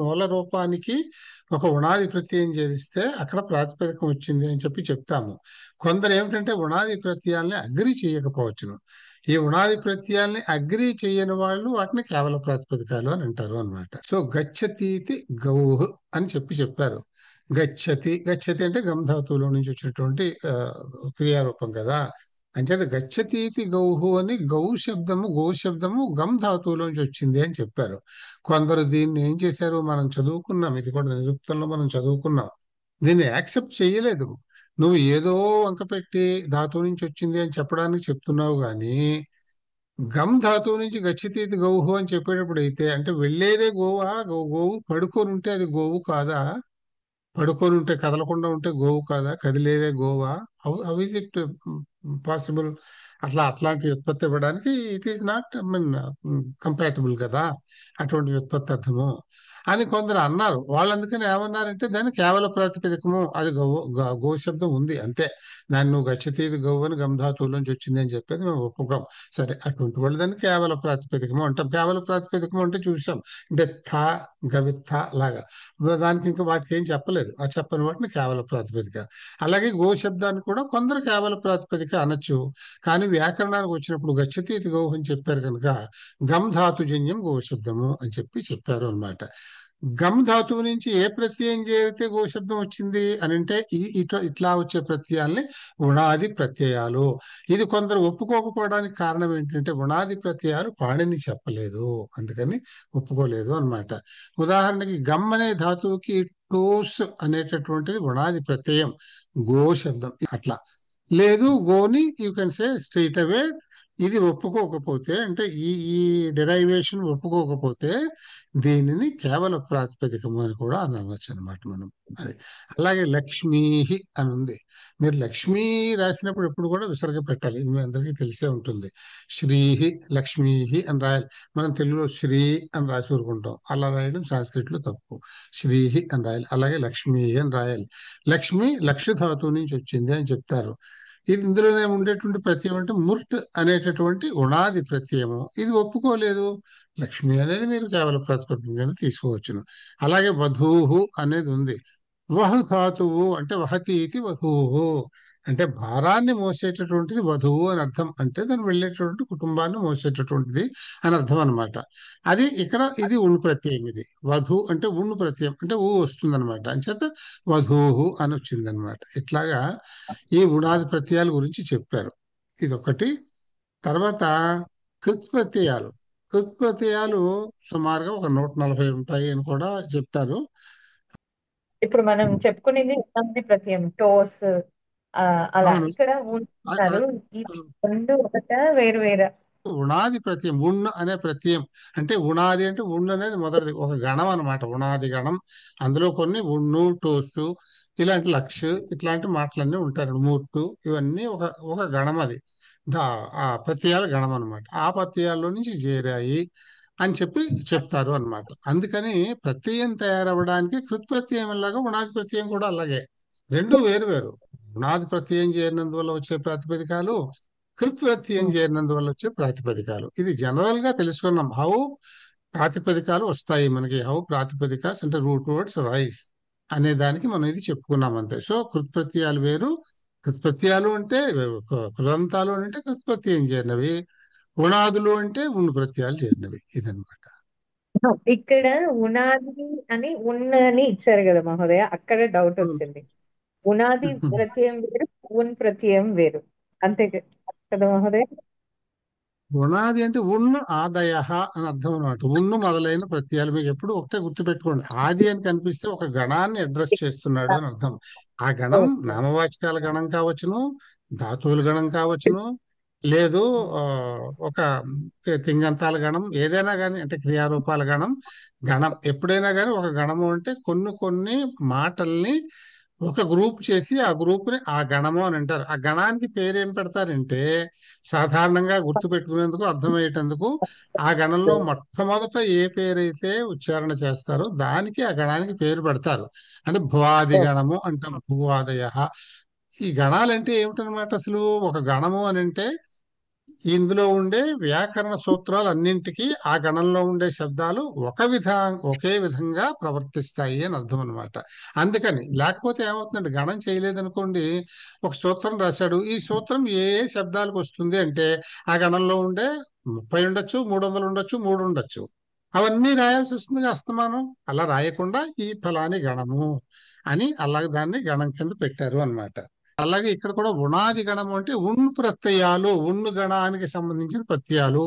మూల రూపానికి ఒక ఉణాది ప్రత్యయం చేరిస్తే అక్కడ ప్రాతిపదికం వచ్చింది అని చెప్పి చెప్తాము. కొందరు ఏమిటంటే ఉణాది ప్రత్యయాల్ని అగ్రి చేయకపోవచ్చును. ఈ ఉణాది ప్రత్యయాల్ని అగ్రి చేయని వాళ్ళు వాటిని కేవల ప్రాతిపదికాలు అని అంటారు అన్నమాట. సో గచ్చతీతి గౌహ్ అని చెప్పారు. గచ్చతి అంటే గమ్ ధాతువులో నుంచి వచ్చినటువంటి క్రియారూపం కదా. అంచేత గచ్చతీతి గౌహు అని గో శబ్దము గమ్ ధాతువులోంచి వచ్చింది అని చెప్పారు. కొందరు దీన్ని ఏం చేశారు, మనం చదువుకున్నాం, ఇది కూడా నిరుక్తంలో మనం చదువుకున్నాం, దీన్ని యాక్సెప్ట్ చేయలేదు. నువ్వు ఏదో వంక పెట్టి ధాతువు నుంచి వచ్చింది అని చెప్పడానికి చెప్తున్నావు గాని గమ్ ధాతువు నుంచి గచ్చతీతి గౌహు అని చెప్పేటప్పుడు అయితే అంటే వెళ్ళేదే గోవా, గోవు పడుకొని ఉంటే అది గోవు కాదా? పడుకొని ఉంటే కదలకుండా ఉంటే గోవు కాదా? కదిలేదే గోవా? How is it possible? అట్లాంటి వ్యుత్పత్తి ఇవ్వడానికి ఇట్ ఈస్ నాట్ కంపాటబుల్ కదా అటువంటి వ్యుత్పత్తి అర్థము అని కొందరు అన్నారు. వాళ్ళు అందుకని ఏమన్నారంటే దాన్ని కేవల ప్రాతిపదికము, అది గో శబ్దం ఉంది అంతే, దాన్ని నువ్వు గచ్చతీది గౌ అని గంధాతువులోంచి వచ్చింది అని చెప్పేది మేము ఒప్పుకోం. సరే, అటువంటి వాళ్ళు దాన్ని కేవల ప్రాతిపదికము అంటాం. కేవల ప్రాతిపదికము అంటే చూసాం, అంటే థ గవిత్థ లాగా, దానికి ఇంకా వాటికి ఏం చెప్పలేదు, ఆ చెప్పని వాటిని కేవల ప్రాతిపదిక. అలాగే గో శబ్దాన్ని కూడా కొందరు కేవల ప్రాతిపదిక అనొచ్చు, కానీ వ్యాకరణానికి వచ్చినప్పుడు గచ్చతీతి గౌ అని చెప్పారు కనుక గమ్ ధాతుజన్యం గో శబ్దము అని చెప్పారు అన్నమాట. గమ్ ధాతువు నుంచి ఏ ప్రత్యయం చేరితే గో శబ్దం వచ్చింది అని అంటే ఇట్లా వచ్చే ప్రత్యయాల్ని ఉణాది ప్రత్యయాలు. ఇది కొందరు ఒప్పుకోకపోవడానికి కారణం ఏంటంటే ఉణాది ప్రత్యయాలు పాణిని చెప్పలేదు, అందుకని ఒప్పుకోలేదు అన్నమాట. ఉదాహరణకి గమ్ అనే ధాతువుకి టోస్ అనేటటువంటిది ఉణాది ప్రత్యయం, గో శబ్దం. అట్లా లేదు, గోని యూ కెన్ సే స్ట్రైట్ అవే. ఇది ఒప్పుకోకపోతే అంటే ఈ డెరైవేషన్ ఒప్పుకోకపోతే దీనిని కేవల ప్రాతిపదికము అని కూడా అనవచ్చు అనమాట మనం. అది అలాగే లక్ష్మీ అని ఉంది, మీరు లక్ష్మీ రాసినప్పుడు ఎప్పుడు కూడా విసర్గ పెట్టాలి, ఇది మీ అందరికీ తెలిసే ఉంటుంది. శ్రీహి లక్ష్మీ అని రాయాలి. మనం తెలుగులో శ్రీ అని రాసి ఊరుకుంటాం, అలా రాయడం సాంస్క్రిట్ లో తప్పు, శ్రీహి అని రాయాలి. అలాగే లక్ష్మీ అని రాయాలి. లక్ష్మి లక్ష ధాతువు నుంచి వచ్చింది అని చెప్తారు. ఇది ఇందులోనే ఉండేటువంటి ప్రత్యయం అంటే ముర్ట్ అనేటటువంటి ఉణాది ప్రత్యయము, ఇది ఒప్పుకోలేదు. లక్ష్మి అనేది మీరు కేవల ప్రాతిపదికం తీసుకోవచ్చును. అలాగే వధూహు అనేది ఉంది. వహు ధాతువు అంటే వహతి ఇది వధూహు అంటే భారాన్ని మోసేటటువంటిది వధువు అని అర్థం, అంటే దాన్ని వెళ్ళేటటువంటి కుటుంబాన్ని మోసేటటువంటిది అని అర్థం అనమాట. అది ఇక్కడ ఇది ఉణ్ ప్రత్యయం, ఇది వధు అంటే ఉణ్ ప్రత్యయం అంటే ఊ వస్తుంది అనమాట, అంచేత వధూహు అని వచ్చింది అనమాట. ఇట్లాగా ఈ ఉణాది ప్రత్యయాల గురించి చెప్పారు, ఇదొకటి. తర్వాత కృత్ప్రత్యయాలు. కృత్ప్రత్యయాలు సుమారుగా ఒక 140 ఉంటాయి అని కూడా చెప్తారు. ఇప్పుడు మనం చెప్పుకునేది ఉణాది ప్రత్యయం టోస్ అలా, అవును, ఇక్కడ ఉన్నారు. ఈ రెండు ఒకట వేరు వేరా? ఉణాది ప్రత్యయం, ఉణ్ అనే ప్రత్యయం అంటే ఉణాది అంటే ఉణ్ అనేది మొదటిది, ఒక గణం అనమాట, ఉణాది గణం. అందులో కొన్ని ఉణ్ణు టోసు ఇలాంటి లక్ష ఇట్లాంటి మాటలన్నీ ఉంటారు, మూర్తు ఇవన్నీ ఒక గణం. అది ఆ ప్రత్యయాల గణం అనమాట. ఆ ప్రత్యయాల్లో నుంచి చేరాయి అని చెప్తారు అన్నమాట. అందుకని ప్రత్యయం తయారవడానికి కృత్ప్రత్యయం లాగా ఉణాది ప్రత్యయం కూడా అలాగే, రెండు వేరు వేరు. ఉణాది ప్రత్యయం చేరినందువల్ల వచ్చే ప్రాతిపదికాలు, కృత్ప్రత్యయం చేరినందువల్ల వచ్చే ప్రాతిపదికాలు. ఇది జనరల్ గా తెలుసుకున్నాం, హౌ ప్రాతిపదికాలు వస్తాయి మనకి, హౌ ప్రాతిపదికాస్ అంటే రూట్ వర్డ్స్ రైస్ అనే దానికి మనం ఇది చెప్పుకున్నాం అంతే. సో కృత్ప్రత్యయాలు వేరు, కృత్ప్రత్యయాలు అంటే కృదంతాలు అంటే కృత్ప్రత్యయం చేరినవి, ఉణాదులు అంటే ఉణ్ ప్రత్యయాలు చేరినవి, ఇదనమాట. ఇక్కడ ఉనాది అని ఉన్నని ఇచ్చారు కదా మహోదయ, అక్కడ డౌట్ వచ్చింది. ఉనాది ప్రత్యయం వేరు, ఉన్ ప్రత్యయం వేరు, అంతే కదా మహోదయ? ఉణాది అంటే ఉన్న ఆదయ అని అర్థం అనమాట. ఉన్ను మొదలైన ప్రత్యయాలు, మీకు ఎప్పుడు ఒకటే గుర్తుపెట్టుకోండి, ఆది అని కనిపిస్తే ఒక గణాన్ని అడ్రస్ చేస్తున్నాడు అని అర్థం. ఆ గణం నామవాచకాల గణం కావచ్చును, ధాతువుల గణం కావచ్చును, లేదు ఒక తింగంతాల గణం, ఏదైనా కానీ, అంటే క్రియారూపాల గణం. గణం ఎప్పుడైనా కానీ ఒక గణము అంటే కొన్ని మాటల్ని ఒక గ్రూప్ చేసి ఆ గ్రూప్ ని ఆ గణము అని అంటారు. ఆ గణానికి పేరు ఏం పెడతారంటే సాధారణంగా గుర్తు పెట్టుకునేందుకు, అర్థమయ్యేటందుకు ఆ గణంలో మొట్టమొదట ఏ పేరైతే ఉచ్చారణ చేస్తారో దానికి ఆ గణానికి పేరు పెడతారు. అంటే భువాది గణము అంటాం, భూవాదయ. ఈ గణాలంటే ఏమిటనమాట, అసలు ఒక గణము అని అంటే ఇందులో ఉండే వ్యాకరణ సూత్రాలు అన్నింటికీ ఆ గణంలో ఉండే శబ్దాలు ఒకే విధంగా ప్రవర్తిస్తాయి అని అర్థం అనమాట. అందుకని లేకపోతే ఏమవుతుందంటే గణం చేయలేదనుకోండి, ఒక సూత్రం రాశాడు, ఈ సూత్రం ఏ ఏ శబ్దాలకు వస్తుంది అంటే ఆ గణంలో ఉండే 30 ఉండొచ్చు, 300 ఉండొచ్చు, 3 ఉండొచ్చు, అవన్నీ రాయాల్సి వస్తుంది అస్తమానం. అలా రాయకుండా ఈ ఫలాని గణము అని అలాగే దాన్ని గణం కింద పెట్టారు అన్నమాట. అలాగే ఇక్కడ కూడా ఉణాది గణము అంటే ఉణ్ ప్రత్యయాలు, ఉణ్ణు గణానికి సంబంధించిన ప్రత్యయాలు.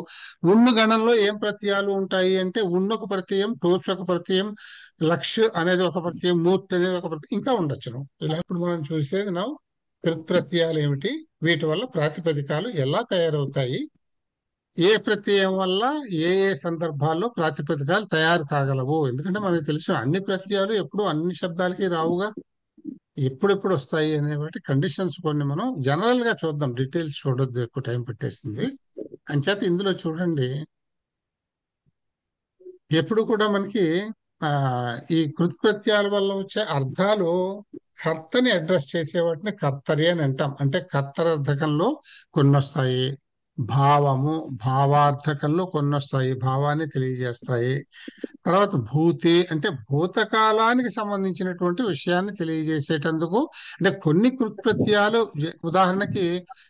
ఉణ్ణు గణంలో ఏం ప్రత్యయాలు ఉంటాయి అంటే ఉన్నొక ప్రత్యయం, టోస్ ఒక ప్రత్యయం, లక్ష అనేది ఒక ప్రత్యయం, మూర్తి అనేది ఒక ప్రత్యయం, ఇంకా ఉండొచ్చును. ఇలా ఇప్పుడు మనం చూసేది ప్రత్యయాలు ఏమిటి, వీటి వల్ల ప్రాతిపదికాలు ఎలా తయారవుతాయి, ఏ ప్రత్యయం వల్ల ఏ ఏ సందర్భాల్లో ప్రాతిపదికాలు తయారు కాగలవు. ఎందుకంటే మనకు తెలుసు అన్ని ప్రత్యయాలు ఎప్పుడు అన్ని శబ్దాలకి రావుగా, ఎప్పుడెప్పుడు వస్తాయి అనే వాటి కండిషన్స్ కొన్ని మనం జనరల్ గా చూద్దాం, డీటెయిల్స్ చూడొద్దు, ఎక్కువ టైం పెట్టేసింది. అంచేత ఇందులో చూడండి, ఎప్పుడు కూడా మనకి ఆ ఈ కృత్ప్రత్యయాల వల్ల వచ్చే అర్థాలు కర్తని అడ్రస్ చేసే వాటిని కర్తరి అని అంటాం. అంటే కర్తరార్థకంలో కొన్ని వస్తాయి, భావార్థకంలో కొన్ని వస్తాయి, భావాన్ని తెలియజేస్తాయి. తర్వాత భూతి అంటే భూతకాలానికి సంబంధించినటువంటి విషయాన్ని తెలియజేసేటందుకు, అంటే కొన్ని కృత్ప్రత్యయాలు ఉదాహరణకి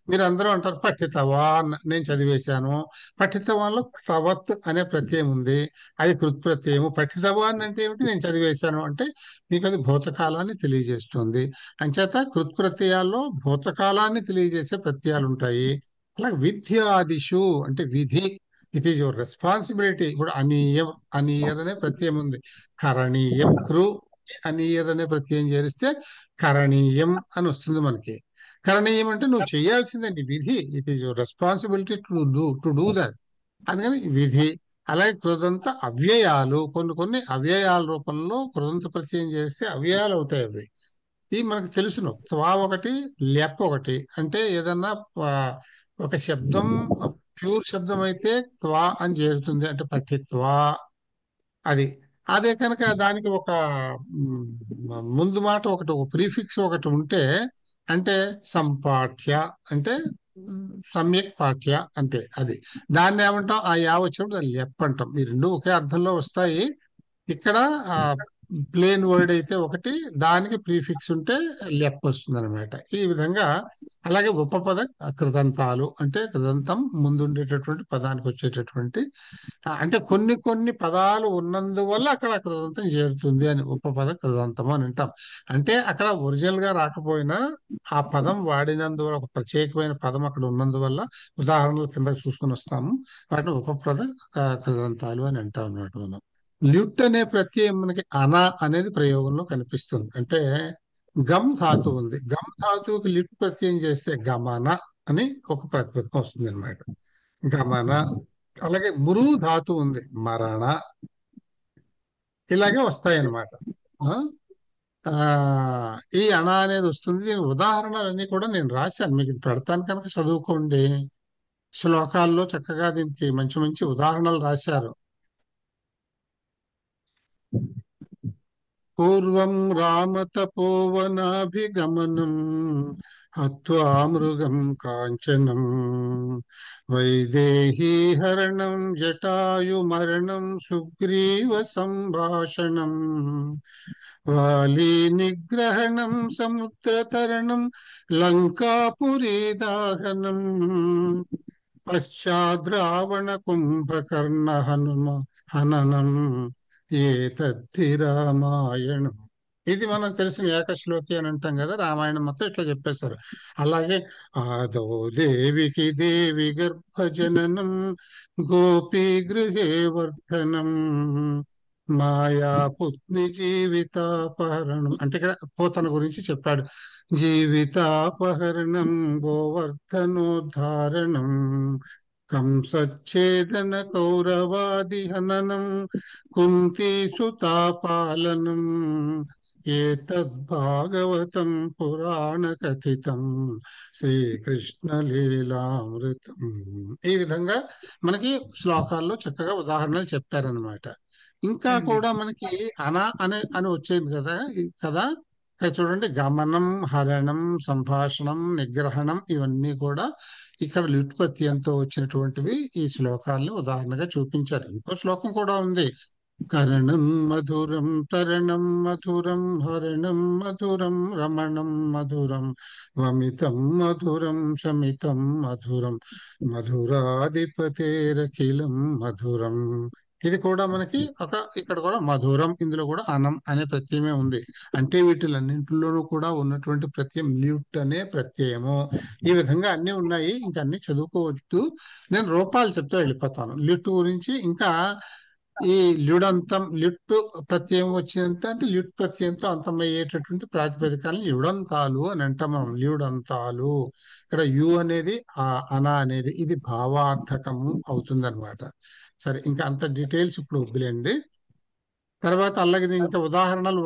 మీరు అందరూ అంటారు పఠితవా, నేను చదివేశాను. పఠితవాన్లో తవత్ అనే ప్రత్యయం ఉంది, అది కృత్ప్రత్యయము. పఠితవాన్ అంటే ఏమిటి, నేను చదివేశాను అంటే మీకు అది భూతకాలాన్ని తెలియజేస్తుంది. అంచేత కృత్ప్రత్యయాల్లో భూతకాలాన్ని తెలియజేసే ప్రత్యయాలు ఉంటాయి. అలాగే విద్యాదిషు అంటే విధి, ఇట్ ఈజ్ యువర్ రెస్పాన్సిబిలిటీ. ఇప్పుడు అనీయర్ అనే ప్రత్యయం ఉంది, కరణీయం. అనీయర్ అనే ప్రత్యయం చేరిస్తే కరణీయం అని వస్తుంది మనకి. కరణీయం అంటే నువ్వు చేయాల్సిందే, నీ విధి, it is your responsibility to do that. అందుకని విధి. అలాగే కృదంత అవ్యయాలు, కొన్ని అవ్యయాల రూపంలో కృదంత ప్రత్యయం చేస్తే అవ్యయాలు అవుతాయి. అవి ఇవి మనకు తెలుసును. త్వా ఒకటి, లెప్ ఒకటి. అంటే ఏదన్నా ఒక శబ్దం ప్యూర్ శబ్దం అయితే త్వా అని చేరుతుంది, అంటే పఠిత్వా. అది అదే కనుక దానికి ఒక ముందు మాట ఒకటి, ఒక ప్రీఫిక్స్ ఒకటి ఉంటే, అంటే సంపాఠ్య అంటే సమ్యక్ పాఠ్య అంటే అది, దాన్ని ఏమంటాం, ఆ యా వచ్చినప్పుడు దాన్ని లెప్ అంటాం. ఈ రెండు ఒకే అర్థంలో వస్తాయి. ఇక్కడ ప్లేన్ వర్డ్ అయితే ఒకటి, దానికి ప్రీఫిక్స్ ఉంటే లెప్ వస్తుంది అనమాట. ఈ విధంగా. అలాగే ఉపపద కృదంతాలు అంటే కృదంతం ముందుండేటటువంటి పదానికి వచ్చేటటువంటి, అంటే కొన్ని పదాలు ఉన్నందువల్ల అక్కడ కృదంతం చేరుతుంది అని ఉపపద కృదంతం అని అంటాం. అంటే అక్కడ ఒరిజినల్ గా రాకపోయినా ఆ పదం వాడినందువల్ల, ఒక ప్రత్యేకమైన పదం అక్కడ ఉన్నందువల్ల, ఉదాహరణలు కింద చూసుకుని వస్తాము, వాటిని ఉపపద కృదంతాలు అని అంటాం అన్నమాట మనం. ల్యుట్ అనే ప్రత్యయం మనకి అన అనేది ప్రయోగంలో కనిపిస్తుంది. అంటే గమ్ ధాతు ఉంది, గమ్ ధాతువుకి లిట్ ప్రత్యయం చేస్తే గమన అని ఒక ప్రాతిపదికం వస్తుంది అనమాట, గమన. అలాగే మురు ధాతు ఉంది, మరణ. ఇలాగే వస్తాయి అన్నమాట. ఈ అణ అనేది వస్తుంది. దీని ఉదాహరణలన్నీ కూడా నేను రాశాను, మీకు ఇది పెడతాను కనుక చదువుకోండి. శ్లోకాల్లో చక్కగా దీనికి మంచి మంచి ఉదాహరణలు రాశారు. పూర్వం రామతపోవనాభిగమనం హత్వా మృగం కాంచనం వైదేహీ హరణం జటాయుమరణం సుగ్రీవ సంభాషణం వాలి నిగ్రహణం సముద్రతరణం లంకాపురీ దాహనం పశ్చాద్రావణ కుంభకర్ణ హననం ఏతద్ధి రామాయణం. ఇది మనకు తెలిసిన ఏకశ్లోకి అని అంటాం కదా, రామాయణం మొత్తం ఇట్లా చెప్పేశారు. అలాగే ఆదో దేవికి దేవి గర్భజననం గోపీ గృహే వర్ధనం మాయా పుత్ని జీవితాపహరణం. అంటే ఇక్కడ పోతన గురించి చెప్పాడు. జీవితాపహరణం గోవర్ధనోద్ధారణం కంసచ్ఛేదన కౌరవాది హననం కుంతీ సుతాపాలనం ఏతద్భాగవతం పురాణ కథితం శ్రీకృష్ణ లీలామృతం. ఈ విధంగా మనకి శ్లోకాల్లో చక్కగా ఉదాహరణలు చెప్పారనమాట. ఇంకా కూడా మనకి అని వచ్చేది కదా. ఇక్కడ చూడండి, గమనం, హరణం, సంభాషణం, నిగ్రహణం, ఇవన్నీ కూడా ఇక్కడ లుట్పత్యంతో వచ్చినటువంటివి ఈ శ్లోకాలను ఉదాహరణగా చూపించారు. ఇంకో శ్లోకం కూడా ఉంది. కరణం మధురం తరణం మధురం హరణం మధురం రమణం మధురం వమితం మధురం శమితం మధురం మధురాధిపతేరఖిలం మధురం. ఇది కూడా మనకి ఇక్కడ కూడా మధురం, ఇందులో కూడా అనం అనే ప్రత్యయమే ఉంది. అంటే వీటిలన్నింటిలోనూ కూడా ఉన్నటువంటి ప్రత్యయం ల్యూట్ అనే ప్రత్యయము. ఈ విధంగా అన్ని ఉన్నాయి, ఇంకా అన్ని చదువుకోవద్దు. నేను రూపాలు చెప్తూ వెళ్ళిపోతాను ల్యూట్ గురించి. ఇంకా ఈ ల్యుడంతం ల్యుట్ ప్రత్యయం వచ్చినంత అంటే ల్యుట్ ప్రత్యయంతో అంతమయ్యేటటువంటి ప్రాతిపదికాలను ల్యుడంతాలు అని అంటాం మనం. ల్యుడంతాలు. ఇక్కడ యు అనేది అన అనేది ఇది భావార్థకము అవుతుందన్నమాట. సరే, ఇంకా అంత డీటెయిల్స్ ఇప్పుడు వదిలేండి. తర్వాత అలాగే ఇంకా ఉదాహరణలు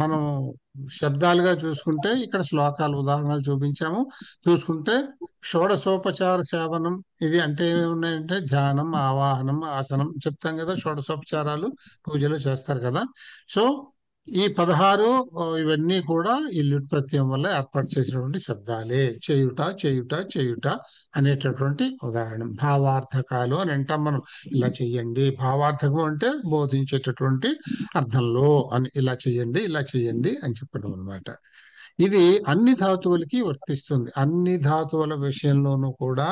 మనం శబ్దాలుగా చూసుకుంటే ఇక్కడ శ్లోకాలు ఉదాహరణలు చూపించాము. చూసుకుంటే షోడశోపచార సేవనం, ఇది అంటే ఏమున్నాయంటే ధ్యానం, ఆవాహనం, ఆసనం చెప్తాం కదా. షోడశోపచారాలు పూజలు చేస్తారు కదా. సో ఈ 16 ఇవన్నీ కూడా ఈ ల్యుట్ ప్రత్యయం వల్ల ఏర్పాటు చేసినటువంటి శబ్దాలే. చేయుట చేయుట చేయుట అనేటటువంటి ఉదాహరణ. భావార్థకాలు అని అంటాం మనం. ఇలా చెయ్యండి. భావార్థకం అంటే బోధించేటటువంటి అర్థంలో అని, ఇలా చెయ్యండి ఇలా చెయ్యండి అని చెప్పడం అనమాట. ఇది అన్ని ధాతువులకి వర్తిస్తుంది. అన్ని ధాతువుల విషయంలోనూ కూడా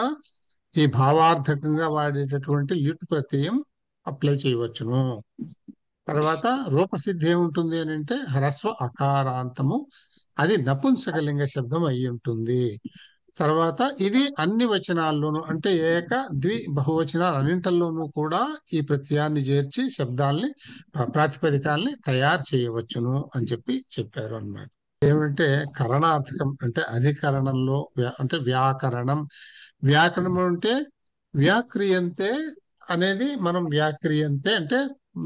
ఈ భావార్థకంగా వాడేటటువంటి ల్యుట్ ప్రత్యయం అప్లై చేయవచ్చును. తర్వాత రూపసిద్ధి ఏముంటుంది అని అంటే హ్రస్వ అకారాంతము, అది నపుంసకలింగ శబ్దం అయి ఉంటుంది. తర్వాత ఇది అన్ని వచనాల్లోనూ అంటే ఏక ద్వి బహువచనాలు అన్నింటిలోనూ కూడా ఈ ప్రత్యయాన్ని చేర్చి శబ్దాల్ని ప్రాతిపదికాల్ని తయారు చేయవచ్చును అని చెప్పారు అన్నమాట. ఏమంటే కరణార్థకం అంటే అధికరణంలో అంటే వ్యాకరణం. వ్యాకరణం అంటే వ్యాక్రియంతే అనేది మనం వ్యాక్రియంతే అంటే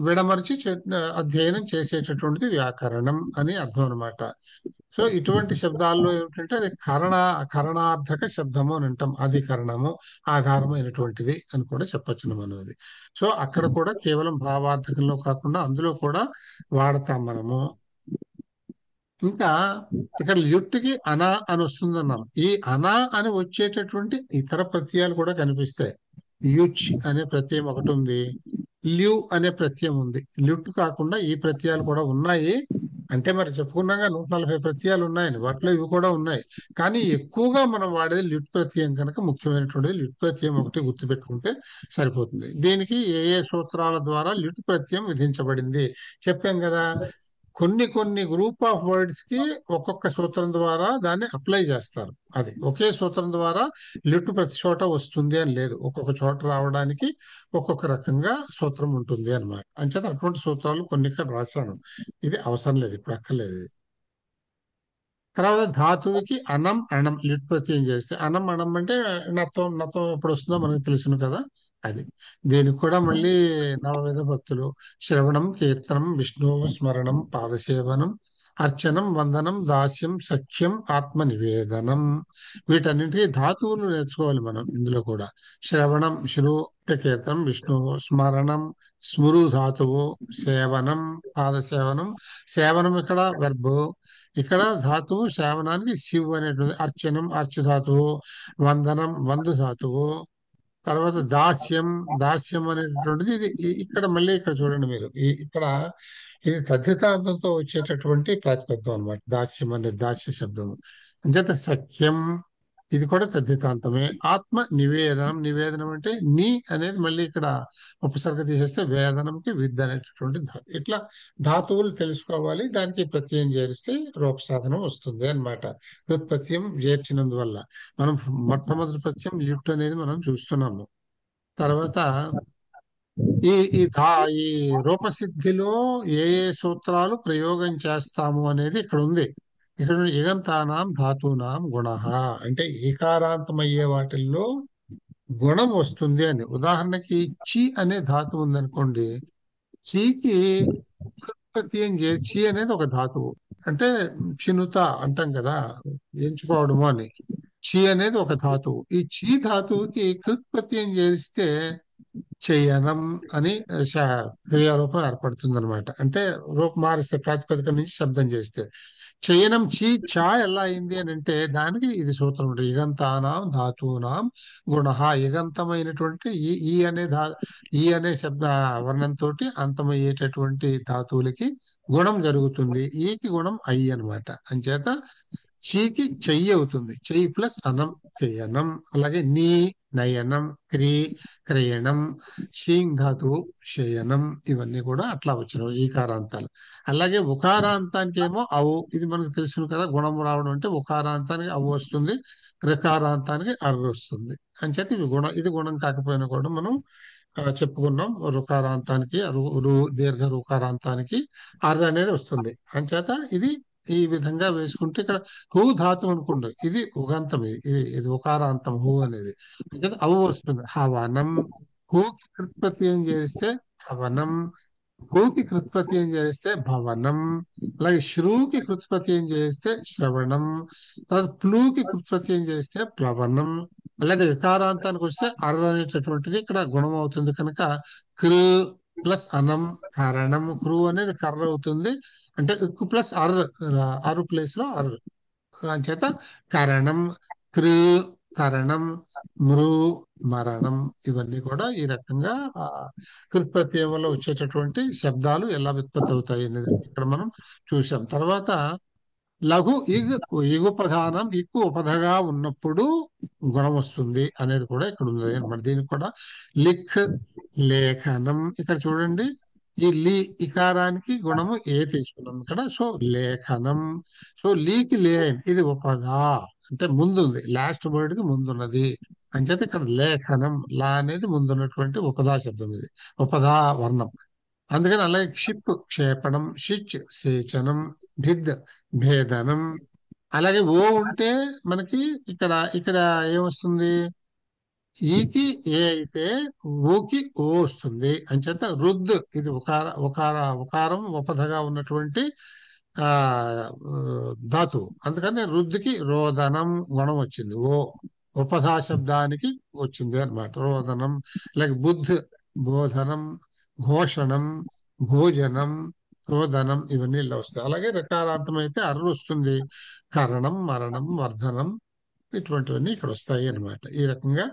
విడమర్చి అధ్యయనం చేసేటటువంటిది వ్యాకరణం అని అర్థం అనమాట. సో ఇటువంటి శబ్దాల్లో ఏమిటంటే అది కరణార్థక శబ్దము అని అంటాం. అధికరణము ఆధారమైనటువంటిది అని కూడా చెప్పొచ్చు మనం అది. సో అక్కడ కూడా కేవలం భావార్థకంలో కాకుండా అందులో కూడా వాడతాం మనము. ఇంకా ఇక్కడ ల్యుట్కి అనా అని వస్తుందన్నాం. ఈ అనా అని వచ్చేటటువంటి ఇతర ప్రత్యయాలు కూడా కనిపిస్తాయి. యుచ్ అనే ప్రత్యయం ఒకటి ఉంది, ల్యూ అనే ప్రత్యయం ఉంది. ల్యుట్ కాకుండా ఈ ప్రత్యయాలు కూడా ఉన్నాయి. అంటే మరి చెప్పుకున్నాగా 140 ప్రత్యయాలు ఉన్నాయని, వాటిలో ఇవి కూడా ఉన్నాయి. కానీ ఎక్కువగా మనం వాడేది ల్యుట్ ప్రత్యయం కనుక ముఖ్యమైనటువంటిది ల్యుట్ ప్రత్యయం ఒకటి గుర్తుపెట్టుకుంటే సరిపోతుంది. దీనికి ఏ సూత్రాల ద్వారా ల్యుట్ ప్రత్యయం విధించబడింది చెప్పాం కదా. కొన్ని గ్రూప్ ఆఫ్ వర్డ్స్ కి ఒక్కొక్క సూత్రం ద్వారా దాన్ని అప్లై చేస్తారు. అది ఒకే సూత్రం ద్వారా ల్యుట్ ప్రతి చోట వస్తుంది అని లేదు. ఒక్కొక్క చోట రావడానికి ఒక్కొక్క రకంగా సూత్రం ఉంటుంది అన్నమాట. అంచేత అటువంటి సూత్రాలు కొన్ని ఇక్కడ రాశాను. ఇది అవసరం లేదు, ఇప్పుడు అక్కర్లేదు. తర్వాత ధాతువుకి అనం అణం ల్యుట్ ప్రత్యయం చేస్తే అనం అణం అంటే నతం నతం ఎప్పుడు వస్తుందో మనకు తెలుసును కదా. అది దీనికి కూడా మళ్ళీ నవవిధ భక్తులు శ్రవణం, కీర్తనం, విష్ణు స్మరణం, పాదసేవనం, అర్చనం, వందనం, దాస్యం, సఖ్యం, ఆత్మ నివేదనం, వీటన్నింటికీ ధాతువులు నేర్చుకోవాలి మనం. ఇందులో కూడా శ్రవణం శిరు కీర్తనం, విష్ణు స్మరణం స్మృ ధాతువు, సేవనం పాదసేవనం, సేవనం ఇక్కడ వెర్బు, ఇక్కడ ధాతువు సేవనానికి శివ్ అనేటువంటి, అర్చనం అర్చు ధాతువు, వందనం వందు ధాతువు, తర్వాత దాస్యం దాస్యం అనేటటువంటిది ఇది ఇక్కడ మళ్ళీ ఇక్కడ చూడండి మీరు ఇక్కడ ఇది తద్ధితాంతంతో వచ్చేటటువంటి ప్రాతిపదికం అన్నమాట. దాస్యం అనేది దాస్య శబ్దము. అంచేత సఖ్యం ఇది కూడా తద్ధితాంతమే. ఆత్మ నివేదనం, నివేదనం అంటే నీ అనేది మళ్ళీ ఇక్కడ ఉపసర్గ తీసేస్తే వేదనంకి విద్ అనేటటువంటి ధాతు. ఇట్లా ధాతువులు తెలుసుకోవాలి, దానికి ప్రత్యయం చేరిస్తే రూపసాధనం వస్తుంది అన్నమాట. ప్రత్యయం చేర్చినందువల్ల మనం మొట్టమొదటి ప్రత్యయం ల్యుట్ అనేది మనం చూస్తున్నాము. తర్వాత ఈ రూపసిద్ధిలో ఏ సూత్రాలు ప్రయోగం చేస్తాము అనేది ఇక్కడ ఉంది. ఇక్కడ ఇగంతానాం ధాతూనాం గుణ అంటే ఏకారాంతమయ్యే వాటిల్లో గుణం వస్తుంది అని. ఉదాహరణకి చి అనే ధాతువు ఉందనుకోండి, చీకి ప్రత్యయం చి అనేది ఒక ధాతువు. అంటే చినుత అంటాం కదా, ఎంచుకోవడము అని. చి అనేది ఒక ధాతువు. ఈ చి ధాతువుకి కృత్ప్రత్యయం చేస్తే చేయనం అని క్రియారూపం ఏర్పడుతుంది అనమాట. అంటే రూపం మారిస్తే ప్రాతిపదిక నుంచి శబ్దం చేస్తే. చయనం చీ చా ఎలా అయింది అని అంటే దానికి ఇది సూత్రం ఉంటుంది. ఇగంతానాం ధాతూనాం గుణ. ఇగంతమైనటువంటి ఈ అనే శబ్ద వర్ణంతో అంతమయ్యేటటువంటి ధాతువులకి గుణం జరుగుతుంది. ఈకి గుణం ఐ అన్నమాట. అంచేత చీకి చెయ్యి అవుతుంది. చెయ్యి ప్లస్ అనం చేయనం. అలాగే నీ నయనం, క్రీ క్రయణం, షీంగ్ ధాతువు శయనం. ఇవన్నీ కూడా అట్లా వచ్చిన ఈకారాంతాలు. అలాగే ఉకారాంతానికి ఏమో అవు. ఇది మనకు తెలుసును కదా, గుణం రావడం అంటే ఉకారాంతానికి అవు వస్తుంది, రికారాంతానికి అర్రు వస్తుంది. అంచేత ఇది గుణం కాకపోయినా కూడా మనం చెప్పుకున్నాం. రుకారాంతానికి దీర్ఘ రుకారాంతానికి అర్ర అనేది వస్తుంది. అంచేత ఇది ఈ విధంగా వేసుకుంటే ఇక్కడ హూ ధాతు అనుకోండి, ఇది ఉగాంతం. ఇది ఉకారాంతం హూ అనేది. అంచేత అవు వస్తుంది. హవనం. హూకి కృత్ప్రత్యయం చేస్తే హవనం, భూకి కృత్ప్రత్యయం చేస్తే భవనం, అలాగే శ్రూకి కృత్ప్రత్యయం చేస్తే శ్రవణం, తర్వాత ప్లూకి కృత్ప్రత్యయం చేస్తే ప్లవనం. అలాగే వికారాంతానికి వస్తే అర్ర అనేటటువంటిది ఇక్కడ గుణం అవుతుంది కనుక కృ ప్లస్ అనం కరణం. క్రూ అనేది కర్ర అవుతుంది. అంటే ఉక్కు ప్లస్ అరు ప్లేస్ లో అర్ర. అంచేత కరణం, కృ కరణం, మృ మరణం. ఇవన్నీ కూడా ఈ రకంగా కృత్ప్రత్యయం వల్ల వచ్చేటటువంటి శబ్దాలు ఎలా ఉత్పత్తి అవుతాయి అనేది ఇక్కడ మనం చూసాం. తర్వాత లఘు ఇగు ప్రధానం ఇక్కు ఉపధగా ఉన్నప్పుడు గుణం వస్తుంది అనేది కూడా ఇక్కడ ఉంది అనమాట. దీనికి కూడా లిఖ్ లేఖనం. ఇక్కడ చూడండి, ఈ ఇకారానికి గుణము ఏ తీసుకున్నాం ఇక్కడ. సో లేఖనం. సో లీకి లే ఇది ఉపధ అంటే ముందుంది, లాస్ట్ వర్డ్ కి ముందున్నది. అంచేత ఇక్కడ లేఖనం, లా అనేది ముందున్నటువంటి ఉపధా శబ్దం, ఇది ఉపధా వర్ణం. అందుకని అలాగే క్షిప్ క్షేపణం, షిచ్ సేచనం, భిద్ భేదనం. అలాగే ఓ ఉంటే మనకి ఇక్కడ ఇక్కడ ఏమొస్తుంది, ఈకి ఏ అయితే ఓకి ఓ వస్తుంది. అంచేత రుద్ ఇది ఉకారం ఉపధగా ఉన్నటువంటి ఆ ధాతువు. అందుకని రుద్దుకి రోదనం గుణం వచ్చింది. ఓ ఉపధా శబ్దానికి వచ్చింది అన్నమాట, రోదనం. అలాగే బుద్ధ్ బోధనం, ఘోషణం, భోజనం, రోదనం. ఇవన్నీ ఇలా వస్తాయి. అలాగే రకారాంతం అయితే అర్రు వస్తుంది. కరణం, మరణం, వర్ధనం, ఇటువంటివన్నీ ఇక్కడ వస్తాయి అన్నమాట. ఈ రకంగా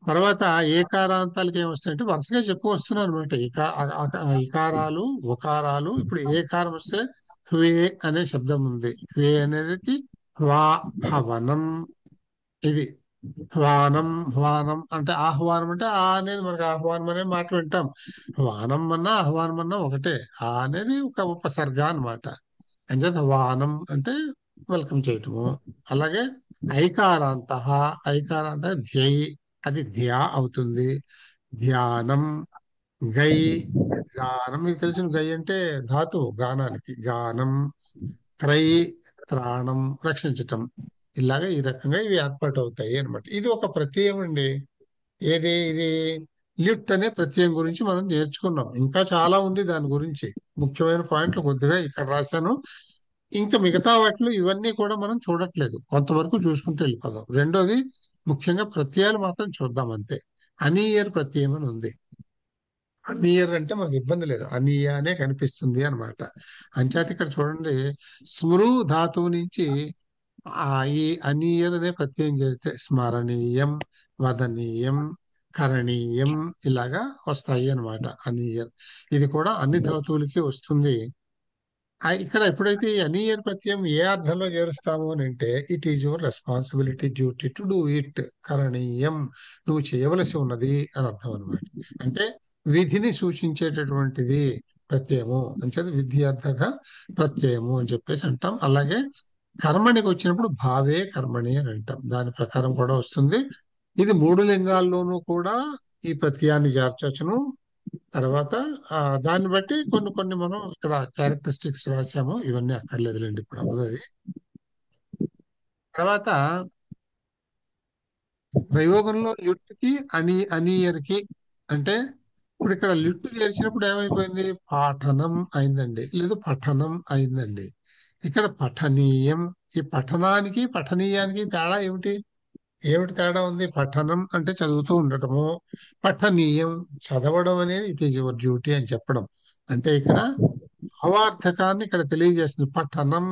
తర్వాత ఏకారాంతాలకి ఏమొస్తాయంటే వరుసగా చెప్పు వస్తున్నాను అనమాట. ఇకారాలు ఉకారాలు. ఇప్పుడు ఏకారం వస్తే హ్వే అనే శబ్దం ఉంది. హ్వే అనేది హ్వా హవనం. ఇది హ్వానం. హ్వానం అంటే ఆహ్వానం. అంటే ఆ అనేది మనకు ఆహ్వానం అనే మాట వింటాం. హ్వానం అన్నా ఆహ్వానం అన్నా ఒకటే. ఆ అనేది ఒక ఉపసర్గ అన్నమాట. అంచేత వానం అంటే వెల్కమ్ చేయటము. అలాగే ఐకారాంత. ఐకారాంత జై, అది ధ్యా అవుతుంది. ధ్యానం, గై గానం. మీకు తెలిసిన గై అంటే ధాతువు గానానికి, గానం. త్రై త్రాణం, రక్షించటం. ఇలాగా ఈ రకంగా ఇవి ఏర్పాటు అవుతాయి అనమాట. ఇది ఒక ప్రత్యయం అండి. ఇది లిఫ్ట్ అనే ప్రత్యయం గురించి మనం నేర్చుకున్నాం. ఇంకా చాలా ఉంది దాని గురించి. ముఖ్యమైన పాయింట్లు కొద్దిగా ఇక్కడ రాశాను. ఇంకా మిగతా వాటిలో ఇవన్నీ కూడా మనం చూడట్లేదు, కొంతవరకు చూసుకుంటూ వెళ్ళిపోదాం. రెండోది ముఖ్యంగా ప్రత్యయాలు మాత్రం చూద్దాం అంతే. అనీయర్ ప్రత్యయం అని ఉంది. అనీయర్ అంటే మనకు ఇబ్బంది లేదు, అనీయ అనే కనిపిస్తుంది అనమాట. అంచేత ఇక్కడ చూడండి, స్మృ ధాతువు నుంచి ఈ అనీయర్ అనే ప్రత్యయం చేస్తే స్మరణీయం, వదనీయం, కరణీయం ఇలాగా వస్తాయి అన్నమాట. అనీయర్ ఇది కూడా అన్ని ధాతువులకి వస్తుంది. ఇక్కడ ఎప్పుడైతే ఈ అనీయర్ ప్రత్యయం ఏ అర్థంలో చేరుస్తాము అని అంటే, it is your responsibility, duty to do it. కరణీయం, నువ్వు చేయవలసి ఉన్నది అని అర్థం అనమాట. అంటే విధిని సూచించేటటువంటిది ప్రత్యయము. అంటే విధ్యార్థక ప్రత్యయము అని చెప్పేసి అంటాం. అలాగే కర్మణికి వచ్చినప్పుడు భావే కర్మణి అని అంటాం. దాని ప్రకారం కూడా వస్తుంది. ఇది మూడు లింగాల్లోనూ కూడా ఈ ప్రత్యయాన్ని చేర్చొచ్చును. తర్వాత దాన్ని బట్టి కొన్ని కొన్ని మనం ఇక్కడ క్యారెక్టరిస్టిక్స్ రాసాము. ఇవన్నీ అక్కర్లేదులేండి, ఇప్పుడు అవ్వదు అది. తర్వాత ప్రయోగంలో లిట్టుకి అనీయర్కి అంటే, ఇప్పుడు ఇక్కడ లిట్టు చేర్చినప్పుడు ఏమైపోయింది, పాఠనం అయిందండి, లేదు పఠనం అయిందండి. ఇక్కడ పఠనీయం. ఈ పఠనానికి పఠనీయానికి తేడా ఏమిటి తేడా ఉంది? పఠనం అంటే చదువుతూ ఉండటము, పఠనీయం చదవడం అనేది ఇట్ ఈజ్ యువర్ డ్యూటీ అని చెప్పడం. అంటే ఇక్కడ భావార్థకాన్ని ఇక్కడ తెలియజేస్తుంది. పఠనం,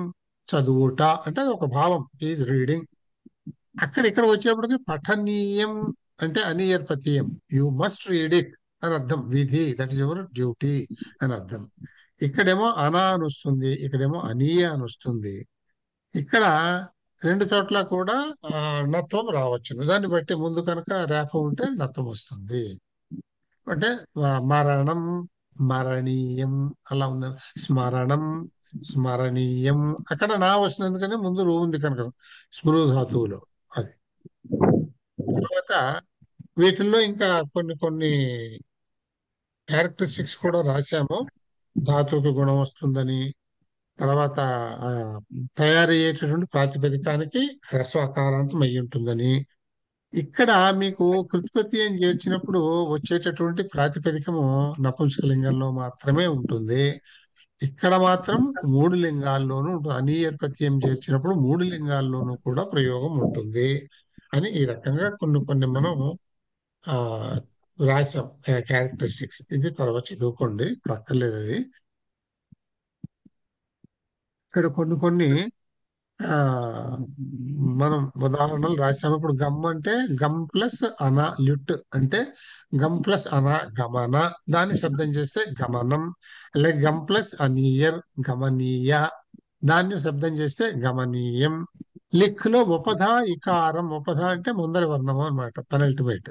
చదువుట అంటే అది ఒక భావం, ఈజ్ రీడింగ్. ఇక్కడ వచ్చేప్పటికి పఠనీయం అంటే అనీయర్ ప్రత్యయం, యు మస్ట్ రీడ్ ఇట్ అని అర్థం. విధి, దట్ ఈస్ యువర్ డ్యూటీ అని అర్థం. ఇక్కడేమో అనా అని వస్తుంది, ఇక్కడేమో అనీయ అని వస్తుంది. ఇక్కడ రెండు చోట్ల కూడా నత్వం రావచ్చును. దాన్ని బట్టి ముందు కనుక రేఫ ఉంటే నత్వం వస్తుంది. అంటే మరణం, మరణీయం అలా ఉంది. స్మరణం, స్మరణీయం అక్కడ నా వస్తుంది, ఎందుకని ముందు రూ ఉంది కనుక స్మృ ధాతువులో. అది తర్వాత వీటిల్లో ఇంకా కొన్ని కొన్ని క్యారెక్టరిస్టిక్స్ కూడా రాశాము. ధాతువుకి గుణం వస్తుందని, తర్వాత తయారయ్యేటటువంటి ప్రాతిపదికానికి హ్రస్వకారాంతం అయి ఉంటుందని. ఇక్కడ మీకు కృత్ప్రత్యయం చేర్చినప్పుడు వచ్చేటటువంటి ప్రాతిపదికము నపుంసకలింగంలో మాత్రమే ఉంటుంది. ఇక్కడ మాత్రం 3 లింగాల్లోనూ ఉంటుంది. అనీయ ప్రత్యయం చేర్చినప్పుడు 3 లింగాల్లోనూ కూడా ప్రయోగం ఉంటుంది అని ఈ రకంగా కొన్ని కొన్ని మనం రాసాం క్యారెక్టరిస్టిక్స్. ఇది తర్వాత చదువుకోండి, ఇప్పుడు అక్కర్లేదు అది. ఇక్కడ కొన్ని కొన్ని మనం ఉదాహరణలు రాసాము. ఇప్పుడు గమ్ అంటే గమ్ ప్లస్ అన, ల్యుట్ అంటే గమ్ ప్లస్ అన గమన, దాన్ని శబ్దం చేస్తే గమనం. అలాగే గమ్ ప్లస్ అనీయర్ గమనీయ, దాన్ని శబ్దం చేస్తే గమనీయం. లిక్ లో ఉపధ ఇకారం, ఉపధ అంటే ముందరి వర్ణము అన్నమాట, పెనల్టిమేట్.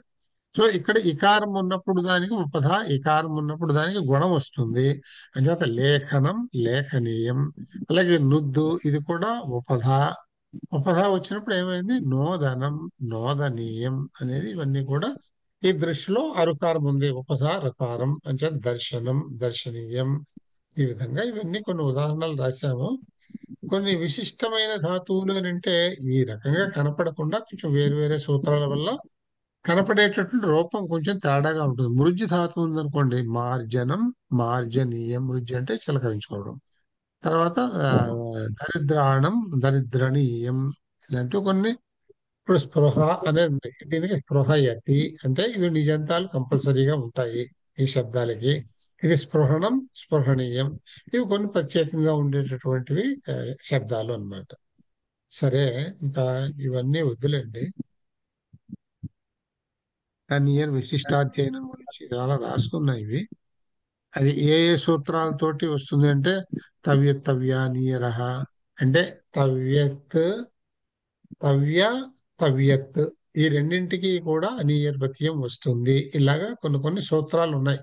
సో ఇక్కడ ఇకారం ఉన్నప్పుడు దానికి ఉపధ, ఇకారం ఉన్నప్పుడు దానికి గుణం వస్తుంది. అంచేత లేఖనం, లేఖనీయం. అలాగే నుద్దు, ఇది కూడా ఉపధ. ఉపధ వచ్చినప్పుడు ఏమైంది? నోదనం, నోదనీయం అనేది. ఇవన్నీ కూడా ఈ దృష్టిలో అరుకారం ఉంది, ఉపధ రకారం. అంచేత దర్శనం, దర్శనీయం. ఈ విధంగా ఇవన్నీ కొన్ని ఉదాహరణలు రాశాము. కొన్ని విశిష్టమైన ధాతువులు అని అంటే ఈ రకంగా కనపడకుండా కొంచెం వేరు వేరే సూత్రాల వల్ల కనపడేటటువంటి రూపం కొంచెం తేడాగా ఉంటుంది. మృజ్జు ధాతువు ఉందనుకోండి, మార్జనం, మార్జనీయం. మృజ్జు అంటే చిలకరించుకోవడం. తర్వాత దరిద్రాణం, దరిద్రణీయం. ఇలాంటివి కొన్ని. ఇప్పుడు స్పృహ అనేది, దీనికి స్పృహయతి అంటే ఇవి నిజంతాలు కంపల్సరీగా ఉంటాయి ఈ శబ్దాలకి. ఇది స్పృహణం, స్పృహణీయం. ఇవి కొన్ని ప్రత్యేకంగా ఉండేటటువంటివి శబ్దాలు అన్నమాట. సరే, ఇంకా ఇవన్నీ వద్దులేండి. నియర్ విశిష్టాధ్యయనం గురించి చాలా రాసుకున్నాయి ఇవి. అది ఏ ఏ సూత్రాలతోటి వస్తుంది అంటే తవ్యతవ్యానీయర అంటే తవ్యత్, తవ్య, తవ్యత్ ఈ రెండింటికి కూడా అనీయర్ ప్రత్యయం వస్తుంది. ఇలాగా కొన్ని కొన్ని సూత్రాలు ఉన్నాయి.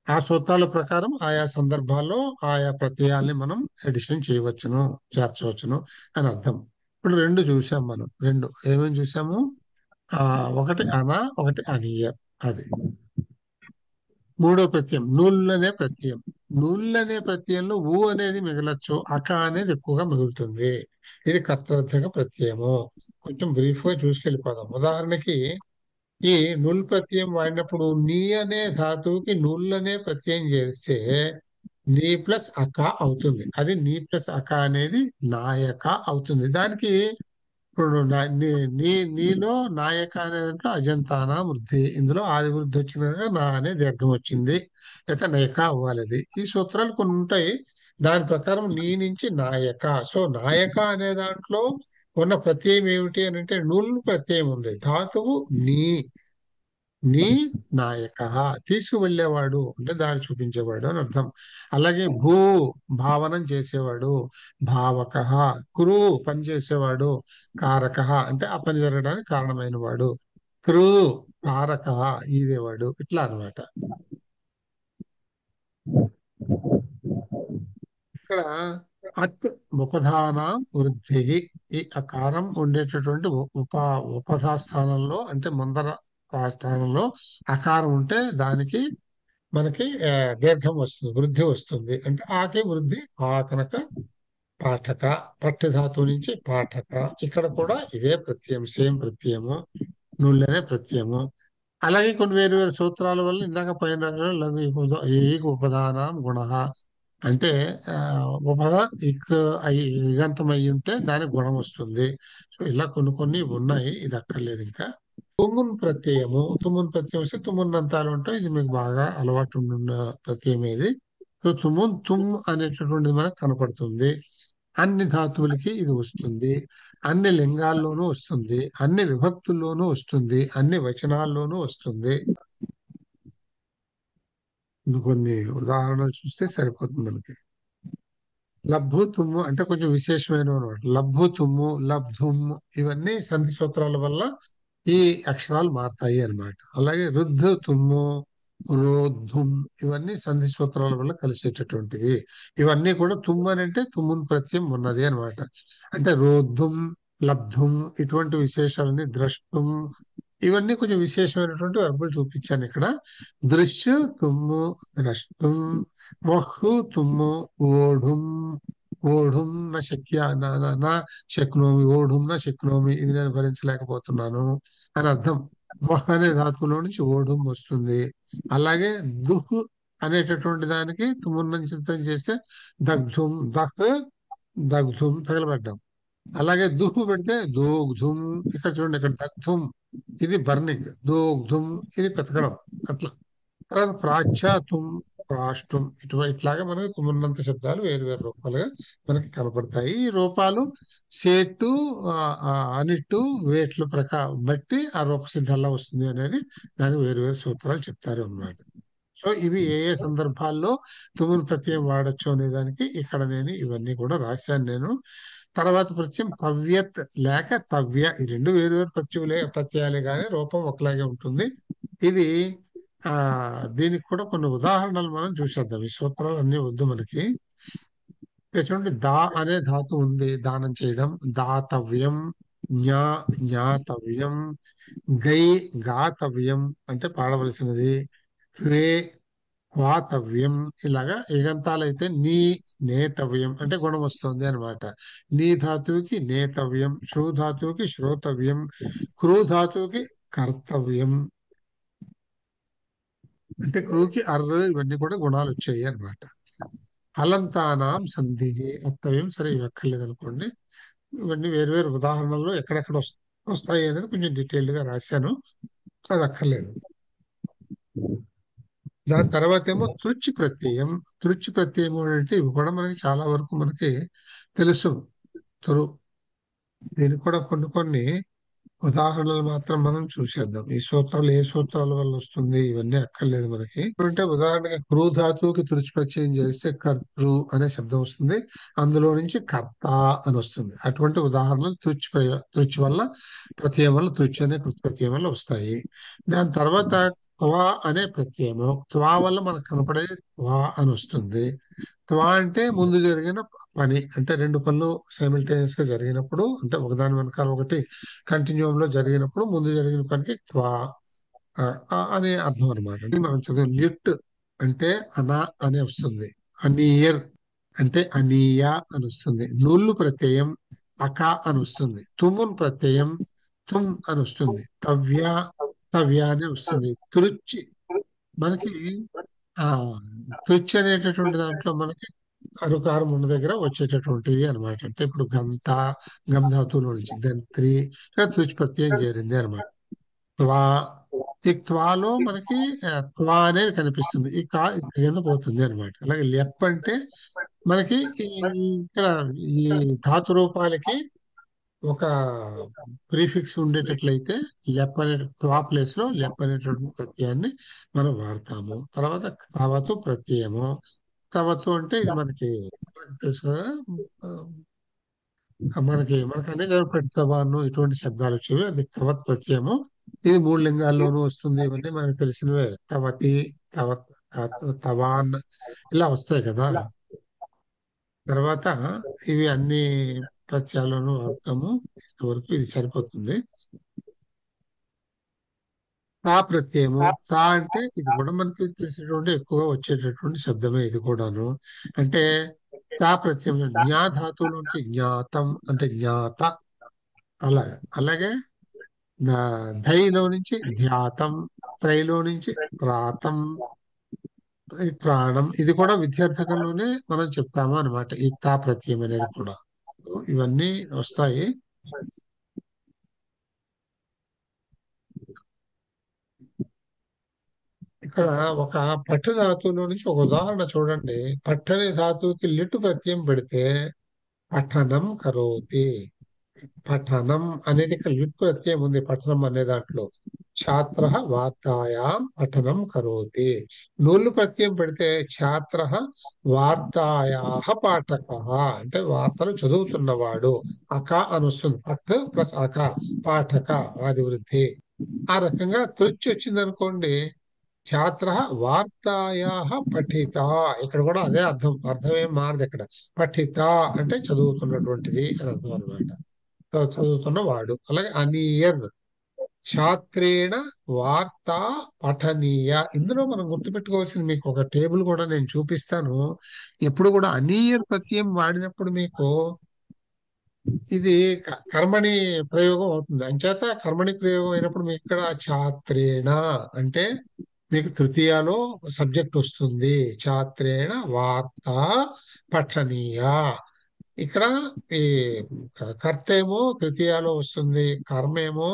ఆ సూత్రాల ప్రకారం ఆయా సందర్భాల్లో ఆయా ప్రత్యయాల్ని మనం ఎడిషన్ చేయవచ్చును, చేర్చవచ్చును అని అర్థం. ఇప్పుడు రెండు చూసాం మనం. రెండు ఏమేమి చూసాము? ఒకటి అన, ఒకటి అనీయ. అది మూడో ప్రత్యయం నూళ్ళనే ప్రత్యయం. నూళ్ళనే ప్రత్యయంలో ఊ అనేది మిగలచ్చు, అక అనేది ఎక్కువగా మిగులుతుంది. ఇది కర్తృర్థక ప్రత్యయము. కొంచెం బ్రీఫ్ గా చూసుకెళ్ళిపోదాం. ఉదాహరణకి ఈ నుల్ ప్రత్యయం వాడినప్పుడు నీ అనే ధాతువుకి నుల్లనే ప్రత్యయం చేస్తే నీ ప్లస్ అక అవుతుంది. అది నీ ప్లస్ అక అనేది నాయక అవుతుంది. దానికి ఇప్పుడు నీలో నాయక అనే దాంట్లో అజంతానా వృద్ధి, ఇందులో ఆది వృద్ధి వచ్చింది కనుక నా అనే దీర్ఘం వచ్చింది, లేకపోతే నయక అవ్వాలి. అది ఈ సూత్రాలు కొన్ని ఉంటాయి. దాని ప్రకారం నీ నుంచి నాయక. సో నాయక అనే దాంట్లో ఉన్న ప్రత్యయం ఏమిటి అని అంటే నుల్ ప్రత్యయం ఉంది. ధాతువు నీ, నీ నాయక తీసుకువెళ్ళేవాడు అంటే దారి చూపించేవాడు అని అర్థం. అలాగే భూ భావనం చేసేవాడు, భావక. కురు పని చేసేవాడు, కారక అంటే ఆ పని జరగడానికి కారణమైన వాడు. కృ కారక ఈదేవాడు, ఇట్లా అన్నమాట. ఇక్కడ అత్ ఉపధాన వృద్ధి, ఈ అకారం ఉండేటటువంటి ఉపధా స్థానంలో అంటే ముందర స్థానంలో అకారం ఉంటే దానికి మనకి దీర్ఘం వస్తుంది, వృద్ధి వస్తుంది. అంటే ఆకే వృద్ధి, ఆ కనుక పాఠక. పట్టు ధాతువు నుంచి పాఠక. ఇక్కడ కూడా ఇదే ప్రత్యయం, సేమ్ ప్రత్యయము, నుళ్ళనే ప్రత్యయము. అలాగే కొన్ని వేరు వేరు సూత్రాల వల్ల ఇందాక పైన లఘు ఉపధానం గుణ అంటే ఉపధ ఇగంతం అయి ఉంటే దానికి గుణం వస్తుంది. సో ఇలా కొన్ని కొన్ని ఉన్నాయి, ఇది అక్కర్లేదు. ఇంకా తుమ్మున్ ప్రత్యయము, తుమ్మున్ ప్రత్యయం వస్తే తుమ్మున్నంతాలు ఉంటాయి. ఇది మీకు బాగా అలవాటు ఉన్న ప్రత్యయం ఇది. సో తుమున్ తుమ్ అనేటటువంటిది మనకు కనపడుతుంది. అన్ని ధాతువులకి ఇది వస్తుంది, అన్ని లింగాల్లోనూ వస్తుంది, అన్ని విభక్తుల్లోనూ వస్తుంది, అన్ని వచనాల్లోనూ వస్తుంది. కొన్ని ఉదాహరణలు చూస్తే సరిపోతుంది మనకి. లబ్బు తుమ్ము అంటే కొంచెం విశేషమైన అనమాట. లబ్బు తుమ్ము, లబ్ధుమ్ ఇవన్నీ సంధి సూత్రాల వల్ల ఈ అక్షరాలు మారుతాయి అన్నమాట. అలాగే రుద్ధు తుమ్ము, రోద్ధుం ఇవన్నీ సంధి సూత్రాల వల్ల కలిసేటటువంటివి. ఇవన్నీ కూడా తుమ్ము అని అంటే తుమ్మున్ ప్రత్యయం ఉన్నది అన్నమాట. అంటే రోద్ధుం, లబ్ధుం ఇటువంటి విశేషాలని, ద్రష్టుం ఇవన్నీ కొంచెం విశేషమైనటువంటి వర్బులు చూపించాను ఇక్కడ. దృశ్య తుమ్ము, ద్రష్టుం, మొహు తుమ్ము, ఓఢుం, ఓఢుం నా శక్య నా శక్నోమి, ఓఢుం నా శక్నోమి ఇది నేను భరించలేకపోతున్నాను అని అర్థం. మొహ అనే ధాతువులో నుంచి ఓఢుం వస్తుంది. అలాగే దుహ్ అనేటటువంటి దానికి తుమ్మున్నంచితం చేస్తే దగ్ధుం, దగ్ధుం తగలబడ్డాం. అలాగే దుహు పెడితే దోగ్ధుం, ఇక్కడ చూడండి ఇక్కడ దగ్ధుం ఇది బర్నింగ్, దోగ్ధుం ఇది పెతకడం. అట్లా తర్వాత ప్రాచ్యాతుం, ప్రాష్టం ఇట్లాగా మనకి తుమ్మున్నంత శబ్దాలు వేరు వేరు రూపాలుగా మనకి కనపడతాయి. ఈ రూపాలు సేటు అనిట్టు వేట్లు బట్టి ఆ రూపసిద్ధి వస్తుంది అనేది దానికి వేరు వేరు సూత్రాలు చెప్తారు అన్నమాట. సో ఇవి ఏ ఏ సందర్భాల్లో తుమ్మును ప్రత్యయం వాడచ్చు అనే దానికి ఇక్కడ నేను ఇవన్నీ కూడా రాశాను నేను. తర్వాత ప్రత్యయం తవ్యత్ లేక తవ్య ఈ రెండు వేరు వేరు ప్రత్యయాలే కానీ రూపం ఒకలాగే ఉంటుంది. ఇది దీనికి కూడా కొన్ని ఉదాహరణలు మనం చూసేద్దాం. ఈ సూత్రాలు అన్ని వద్దు మనకి. చూడండి దా అనే ధాతు ఉంది, దానం చేయడం, దాతవ్యం, జ్ఞాతవ్యం, గాతవ్యం అంటే పాడవలసినది, వే వాతవ్యం ఇలాగా ఏగంతాలైతే నేతవ్యం అంటే గుణం వస్తుంది అనమాట. నీ ధాతువుకి నేతవ్యం, శ్రూ ధాతువుకి శ్రోతవ్యం, క్రూ ధాతువుకి కర్తవ్యం అంటే క్రూకి అర్ర ఇవన్నీ కూడా గుణాలు వచ్చాయి అనమాట. హలంతానాం సంధి అత్తవ్యం సరే ఇవి అక్కర్లేదు అనుకోండి. ఇవన్నీ వేరు వేరు ఉదాహరణల్లో ఎక్కడెక్కడ వస్తాయి అనేది కొంచెం డీటెయిల్డ్ గా రాశాను, అది అక్కర్లేదు. దాని తర్వాత ఏమో తృచ్ ప్రత్యయం. తృచ్ ప్రత్యయం అంటే ఇవి కూడా మనకి చాలా వరకు మనకి తెలుసు. దీనికి కూడా కొన్ని ఉదాహరణలు మాత్రం మనం చూసేద్దాం. ఈ సూత్రాలు ఏ సూత్రాల వల్ల వస్తుంది ఇవన్నీ అక్కర్లేదు మనకి. అంటే ఉదాహరణగా క్రూ ధాతువుకి తుడిచి ప్రత్యయం చేస్తే కర్తృ అనే శబ్దం వస్తుంది, అందులో నుంచి కర్త అని వస్తుంది. అటువంటి ఉదాహరణలు తృచ్ వల్ల ప్రత్యయం వల్ల తృచ్ అనే ప్రత్యయం వల్ల వస్తాయి. దాని తర్వాత త్వా అనే ప్రత్యయము, త్వా వల్ల మనకు కనపడే త్వా అని వస్తుంది. త్వా అంటే ముందు జరిగిన పని, అంటే రెండు పనులు సైమిల్టేనియస్ గా జరిగినప్పుడు, అంటే ఒకదాని వెనకాల ఒకటి కంటిన్యూమ్ లో జరిగినప్పుడు ముందు జరిగిన పనికి త్వా అనే అర్థం అనమాట. మనం చదివి లిట్ అంటే అనా అనే వస్తుంది, అనీయర్ అంటే అనీయ అని వస్తుంది, నుల్లు ప్రత్యయం అక అని వస్తుంది, తుమున్ ప్రత్యయం తుమ్ అని వస్తుంది, తవ్య అని వస్తుంది. తృచ్చి మనకి తృచ్చి అనేటటువంటి దాంట్లో మనకి అరుకారం ఉన్న దగ్గర వచ్చేటటువంటిది అనమాట. అంటే ఇప్పుడు గమ్ ధాతువులో నుంచి గంత్రి ఇక్కడ తృచ్ ప్రత్యయం చేరింది అనమాట. త్వా ఈ త్వాలో మనకి త్వా అనేది కనిపిస్తుంది, ఈ కా కింద పోతుంది అనమాట. అలాగే లెప్ అంటే మనకి ఇక్కడ ఈ ధాతు రూపాలకి ఒక ప్రీఫిక్స్ ఉండేటట్లయితే లెప్ అనే త్వా ప్లేస్ లో లెప్ అనేటువంటి ప్రత్యయాన్ని మనం వాడతాము. తర్వాత కవతు ప్రత్యయము. కవతు అంటే ఇది మనకి తెలుసు కదా, మనకి అనే పెట్టవాను ఇటువంటి శబ్దాలు వచ్చేవి, అది కవత్ ప్రత్యయము. ఇది మూడు లింగాల్లోనూ వస్తుంది, ఇవన్నీ మనకు తెలిసినవే. తవతి, తవాన్ ఇలా వస్తాయి కదా. తర్వాత ఇవి అన్ని ప్రత్యయాలను వాడతాము. ఇంతవరకు ఇది సరిపోతుంది. తా ప్రత్యయము, తా అంటే ఇది కూడా మనకి తెలిసినటువంటి ఎక్కువగా వచ్చేటటువంటి శబ్దమే ఇది కూడాను. అంటే తా ప్రత్యయం జ్ఞా ధాతువు నుంచి జ్ఞాతం అంటే జ్ఞాత, అలాగే ధైలో నుంచి ధ్యాతం, త్రైలో నుంచి ప్రాతం, ప్రాణం. ఇది కూడా విద్యార్థకంలోనే మనం చెప్తాము అనమాట, ఈ తా ప్రత్యయం అనేది కూడా. ఇవన్నీ వస్తాయి. ఇక్కడ ఒక పట్టు ధాతువులో నుంచి ఒక ఉదాహరణ చూడండి. పట్టని ధాతువుకి లిట్ ప్రత్యయం పెడితే పఠనం కరోతి. పఠనం అనేది ఇక్కడ లిట్ ప్రత్యయం ఉంది పఠనం అనే దాంట్లో. ఛాత్ర వార్తాయాం పఠనం కరోతి. నూలు ప్రత్యయం పెడితే ఛాత్ర వార్తాయాహ పాఠక, అంటే వార్తలు చదువుతున్నవాడు. అక అని వస్తుంది. పఠ్ ప్లస్ అక, పాఠక ఆది వృద్ధి. ఆ రకంగా తృచ్చి వచ్చింది అనుకోండి, ఛాత్ర వార్తాయాహ పఠిత. ఇక్కడ కూడా అదే అర్థం, అర్థం ఏం మారదు ఇక్కడ. పఠిత అంటే చదువుతున్నటువంటిది అని అర్థం అనమాట. చదువుతున్న వాడు. అలాగే అనీయర్ ఛాత్రేణ వార్త పఠనీయ. ఇందులో మనం గుర్తుపెట్టుకోవాల్సింది, మీకు ఒక టేబుల్ కూడా నేను చూపిస్తాను. ఎప్పుడు కూడా అనీయర్ ప్రత్యయం వాడినప్పుడు మీకు ఇది కర్మణి ప్రయోగం అవుతుంది. అంచేత కర్మణి ప్రయోగం అయినప్పుడు మీకు ఇక్కడ ఛాత్రేణ అంటే మీకు తృతీయలో సబ్జెక్ట్ వస్తుంది. ఛాత్రేణ వార్త పఠనీయ. ఇక్కడ ఈ కర్త ఏమో తృతీయలో వస్తుంది, కర్మ ఏమో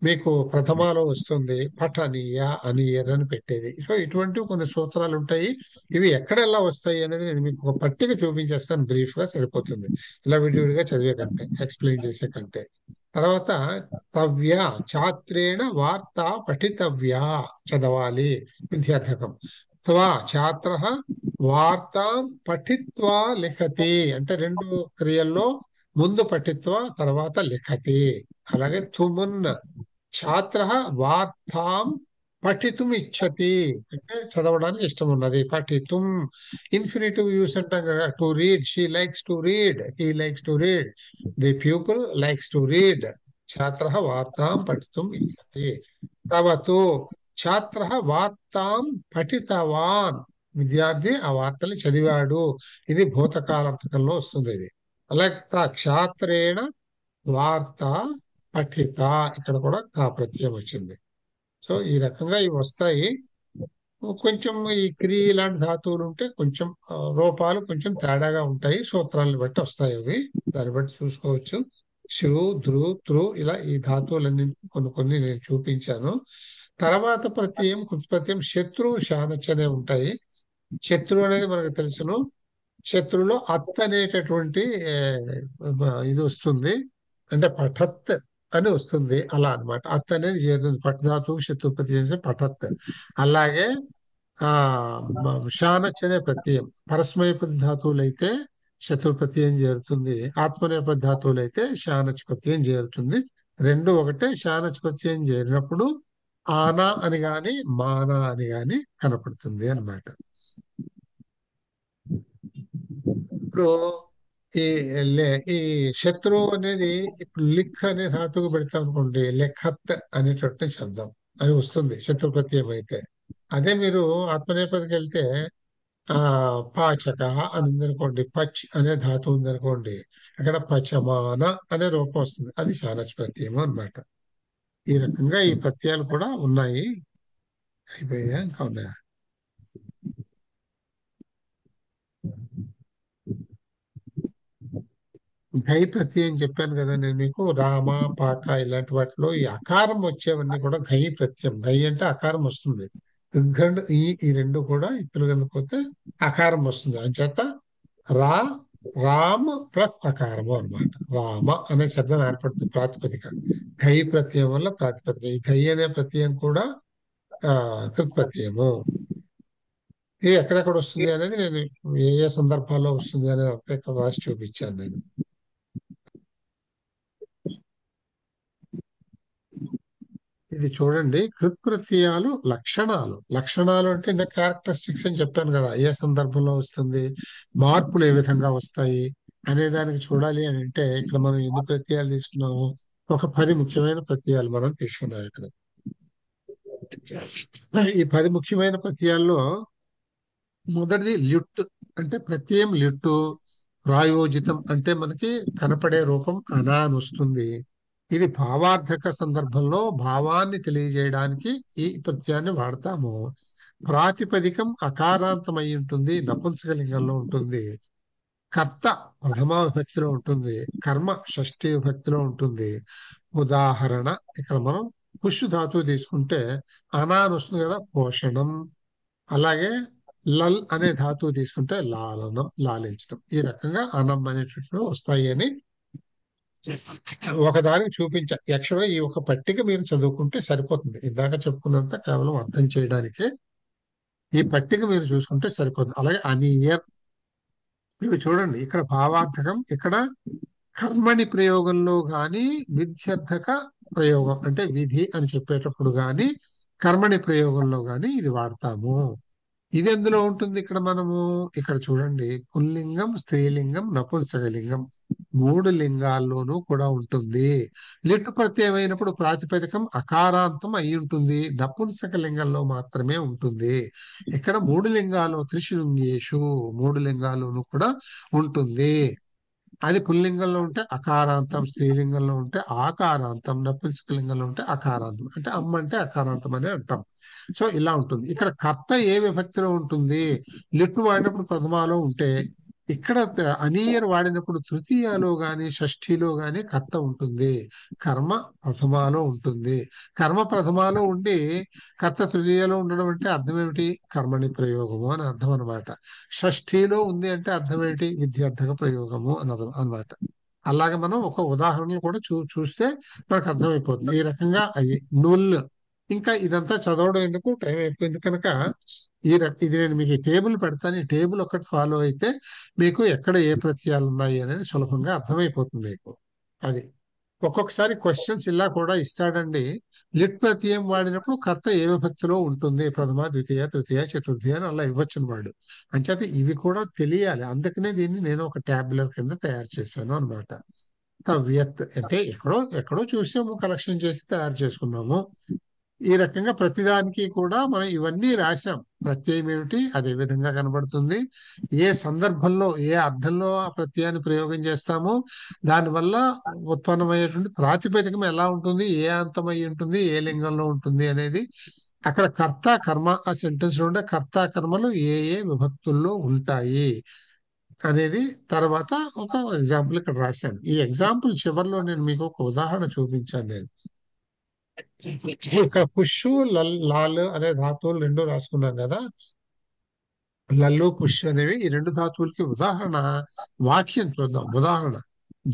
మీకు ప్రథమాలో వస్తుంది. పఠనీయ అనీయర్ అని పెట్టేది. సో ఇటువంటి కొన్ని సూత్రాలు ఉంటాయి. ఇవి ఎక్కడ ఎలా వస్తాయి అనేది నేను మీకు ఒక పట్టిక చూపించేస్తాను, బ్రీఫ్ గా సరిపోతుంది, ఇలా విడివిడిగా చదివే కంటే, ఎక్స్ప్లెయిన్ చేసే కంటే. తర్వాత తవ్య ఛాత్రేణ వార్త పఠితవ్య, చదవాలి, విద్యార్థకం. త్వా ఛాత్ర వార్తాం పఠిత్వా లిఖతి, అంటే రెండు క్రియల్లో ముందు పఠిత్వ తర్వాత లిఖతి. అలాగే తుమున్ ఛాత్ర వార్తాం పఠితుం ఇచ్చతి, అంటే చదవడానికి ఇష్టం ఉన్నది. పఠితుం ఇన్ఫినిటివ్ యూస్ అంటాం కదా. To read, she likes to read, he likes to read, the pupil likes to read. ఛాత్ర వార్తాం పఠితుం ఇచ్చతి. తర్వాత ఛాత్ర వార్తాం పఠితవాన్, విద్యార్థి ఆ వార్తల్ని చదివాడు. ఇది భూతకాలార్థకంలో వస్తుంది ఇది. అలాగే క్షాత్రేణ వార్త పఠిత, ఇక్కడ కూడా కా ప్రత్యయం వచ్చింది. సో ఈ రకంగా ఇవి వస్తాయి. కొంచెం ఈ క్రియ లాంటి ధాతువులు ఉంటే కొంచెం రూపాలు కొంచెం తేడాగా ఉంటాయి, సూత్రాలను బట్టి వస్తాయి అవి, దాన్ని బట్టి చూసుకోవచ్చు. శృ ధృ త్రు ఇలా ఈ ధాతువులన్నీ కొన్ని కొన్ని నేను చూపించాను. తర్వాత ప్రత్యయం కృత్ప్రత్యయం శత్రు శానచ్ అనే ఉంటాయి. శత్రు అనేది మనకు తెలుసును. శత్రులో అత్ అనేటటువంటి ఇది వస్తుంది, అంటే పఠత్ అని వస్తుంది, అలా అన్నమాట. అత్ అనేది చేరుతుంది పఠధాతు శత్రుపతి చేసే పఠత్. అలాగే ఆ శానచ్ అనే ప్రత్యయం పరస్మైపది ధాతువులు అయితే శత్రు ప్రత్యయం చేరుతుంది, ఆత్మనేపథ ధాతువులు అయితే శానచ్ ప్రత్యయం చేరుతుంది. రెండు ఒకటే. శానచ్ ప్రత్యయం చేరినప్పుడు ఆనా అని గాని మానా అని గాని కనపడుతుంది అన్నమాట. ఇప్పుడు ఈ ఈ శత్రువు అనేది ఇప్పుడు లిక్ అనే ధాతువుకు పెడతాం అనుకోండి, లెఖత్ అనేటటువంటి శబ్దం అని వస్తుంది శత్రు ప్రత్యయం అయితే. అదే మీరు ఆత్మనేపథకి వెళ్తే పాచక అని ఉందనుకోండి, పచ్ అనే ధాతువు ఉందనుకోండి, అక్కడ పచమాన అనే రూపం వస్తుంది, అది శానచ్ ప్రత్యయం అన్నమాట. ఈ రకంగా ఈ ప్రత్యయాలు కూడా ఉన్నాయి. అయిపోయా ఇంకా ఉన్నాయా? ఘై ప్రత్యయం చెప్పాను కదా నేను మీకు. రామ, పాక ఇలాంటి వాటిలో ఈ అకారం వచ్చేవన్నీ కూడా ఘై ప్రత్యయం. ఘై అంటే అకారం వస్తుంది. దిగ్గండ్ ఈ రెండు కూడా ఇత్తులు కలిపితే అకారం వస్తుంది. అంచేత రా రామ్ ప్లస్ అకారము అన్నమాట. రామ అనే శబ్దం ఏర్పడుతుంది ప్రాతిపదిక. ఘై ప్రత్యయం వల్ల ప్రాతిపదిక. ఈ ఘై అనే ప్రత్యయం కూడా కృత్ప్రత్యయము. ఇది ఎక్కడెక్కడ వస్తుంది అనేది నేను ఏ ఏ సందర్భాల్లో వస్తుంది అనేది అంతా ఇక్కడ రాసి చూపించాను నేను. ఇది చూడండి, కృత్ప్రత్యయాలు లక్షణాలు. లక్షణాలు అంటే ఇంత క్యారెక్టరిస్టిక్స్ అని చెప్పాను కదా, ఏ సందర్భంలో వస్తుంది, మార్పులు ఏ విధంగా వస్తాయి అనే దానికి చూడాలి అని అంటే ఇక్కడ మనం ఎన్ని ప్రత్యయాలు తీసుకున్నాము, ఒక 10 ముఖ్యమైన ప్రత్యయాలు మనం తీసుకున్నాం ఇక్కడ. ఈ 10 ముఖ్యమైన ప్రత్యయాల్లో మొదటిది ల్యుట్, అంటే ప్రత్యయం ల్యుట్టు. ప్రాయోజితం అంటే మనకి కనపడే రూపం అనా అని వస్తుంది. ఇది భావార్థక సందర్భంలో భావాన్ని తెలియజేయడానికి ఈ ప్రత్యయాన్ని వాడతాము. ప్రాతిపదికం అకారాంతమై ఉంటుంది, నపుంసకలింగంలో ఉంటుంది. కర్త ప్రథమా విభక్తిలో ఉంటుంది, కర్మ షష్ఠీ విభక్తిలో ఉంటుంది. ఉదాహరణ ఇక్కడ మనం పుష్ ధాతువు తీసుకుంటే అనా అని వస్తుంది కదా, పోషణం. అలాగే లల్ అనే ధాతువు తీసుకుంటే లాలనం, లాలించడం. ఈ రకంగా అనం అనేటటువంటి వస్తాయి అని ఒకదానికి చూపించా. యాక్చువల్గా ఈ ఒక పట్టిక మీరు చదువుకుంటే సరిపోతుంది. ఇందాక చెప్పుకున్నంత కేవలం అర్థం చేయడానికే ఈ పట్టిక మీరు చూసుకుంటే సరిపోతుంది. అలాగే అనియర్, ఇవి చూడండి, ఇక్కడ భావార్థకం, ఇక్కడ కర్మణి ప్రయోగంలో గాని విధ్యర్థక ప్రయోగం అంటే విధి అని చెప్పేటప్పుడు గాని కర్మణి ప్రయోగంలో గాని ఇది వాడతాము. ఇది ఎందులో ఉంటుంది ఇక్కడ మనము? ఇక్కడ చూడండి, పుల్లింగం, స్త్రీలింగం, నపుంసకలింగం 3 లింగాల్లోనూ కూడా ఉంటుంది. లిట్ ప్రత్యయం అయినప్పుడు ప్రాతిపదికం అకారాంతం అయి ఉంటుంది. నపుంసక లింగంలో మాత్రమే ఉంటుంది. ఇక్కడ 3 లింగాలు, త్రిశృంగేషు 3 లింగాల్లోనూ కూడా ఉంటుంది. అది పుల్లింగంలో ఉంటే అకారాంతం, స్త్రీలింగంలో ఉంటే ఆకారాంతం, నపుంసకలింగంలో ఉంటే అకారాంతం. అంటే అమ్మ అంటే అకారాంతం అని అంటాం. సో ఇలా ఉంటుంది. ఇక్కడ కర్త ఏ విభక్తిలో ఉంటుంది? లిట్టు వాడినప్పుడు ప్రథమాలో ఉంటే, ఇక్కడ అనీయర్ వాడినప్పుడు తృతీయలో గాని షష్ఠిలో గాని కర్త ఉంటుంది. కర్మ ప్రథమాలో ఉంటుంది. కర్మ ప్రథమాలో ఉండి కర్త తృతీయలో ఉండడం అంటే అర్థం ఏమిటి? కర్మని ప్రయోగము అని అర్థం అనమాట. షష్ఠిలో ఉంది అంటే అర్థం ఏంటి? విద్యార్థక ప్రయోగము అని అర్థం అనమాట. అలాగే మనం ఒక ఉదాహరణలు కూడా చూస్తే మనకు అర్థమైపోతుంది. ఈ రకంగా అది నుల్. ఇంకా ఇదంతా చదవడం ఎందుకు, టైం అయిపోయింది కనుక ఇది నేను మీకు టేబుల్ పెడతాను. ఈ టేబుల్ ఒకటి ఫాలో అయితే మీకు ఎక్కడ ఏ ప్రత్యయాలు ఉన్నాయి అనేది సులభంగా అర్థమైపోతుంది మీకు. అది ఒక్కొక్కసారి క్వశ్చన్స్ ఇలా కూడా ఇస్తాడండి. లిట్ ప్రత్యయం వాడినప్పుడు కర్త ఏ విభక్తిలో ఉంటుంది? ప్రథమ, ద్వితీయ, తృతీయ, చతుర్థి అని అలా ఇవ్వచ్చు వాడు. అంచేత ఇవి కూడా తెలియాలి. అందుకనే దీన్ని నేను ఒక ట్యాబులర్ కింద తయారు చేశాను అనమాట. కవ్యత్ అంటే ఎక్కడో ఎక్కడో చూసాము, కలెక్షన్ చేసి తయారు చేసుకున్నాము. ఈ రకంగా ప్రతిదానికి కూడా మనం ఇవన్నీ రాశాం. ప్రత్యయం ఏమిటి, అదే విధంగా కనబడుతుంది. ఏ సందర్భంలో ఏ అర్థంలో ఆ ప్రత్యయాన్ని ప్రయోగం చేస్తామో దానివల్ల ఉత్పన్నమయ్యేటువంటి ప్రాతిపదికం ఎలా ఉంటుంది, ఏ అంతం అయి ఉంటుంది, ఏ లింగంలో ఉంటుంది అనేది. అక్కడ కర్త కర్మ ఆ సెంటెన్స్ లో ఉండే కర్త కర్మలు ఏ ఏ విభక్తుల్లో ఉంటాయి అనేది తర్వాత ఒక ఎగ్జాంపుల్ ఇక్కడ రాశాను. ఈ ఎగ్జాంపుల్ చివరిలో నేను మీకు ఒక ఉదాహరణ చూపించాను. నేను ఇక్కడ పుష్షు లాల్ అనే ధాతువులు రెండు రాసుకున్నాం కదా. లల్లు పుష్ అనేవి ఈ రెండు ధాతువులకి ఉదాహరణ. వాక్యం చూద్దాం. ఉదాహరణ,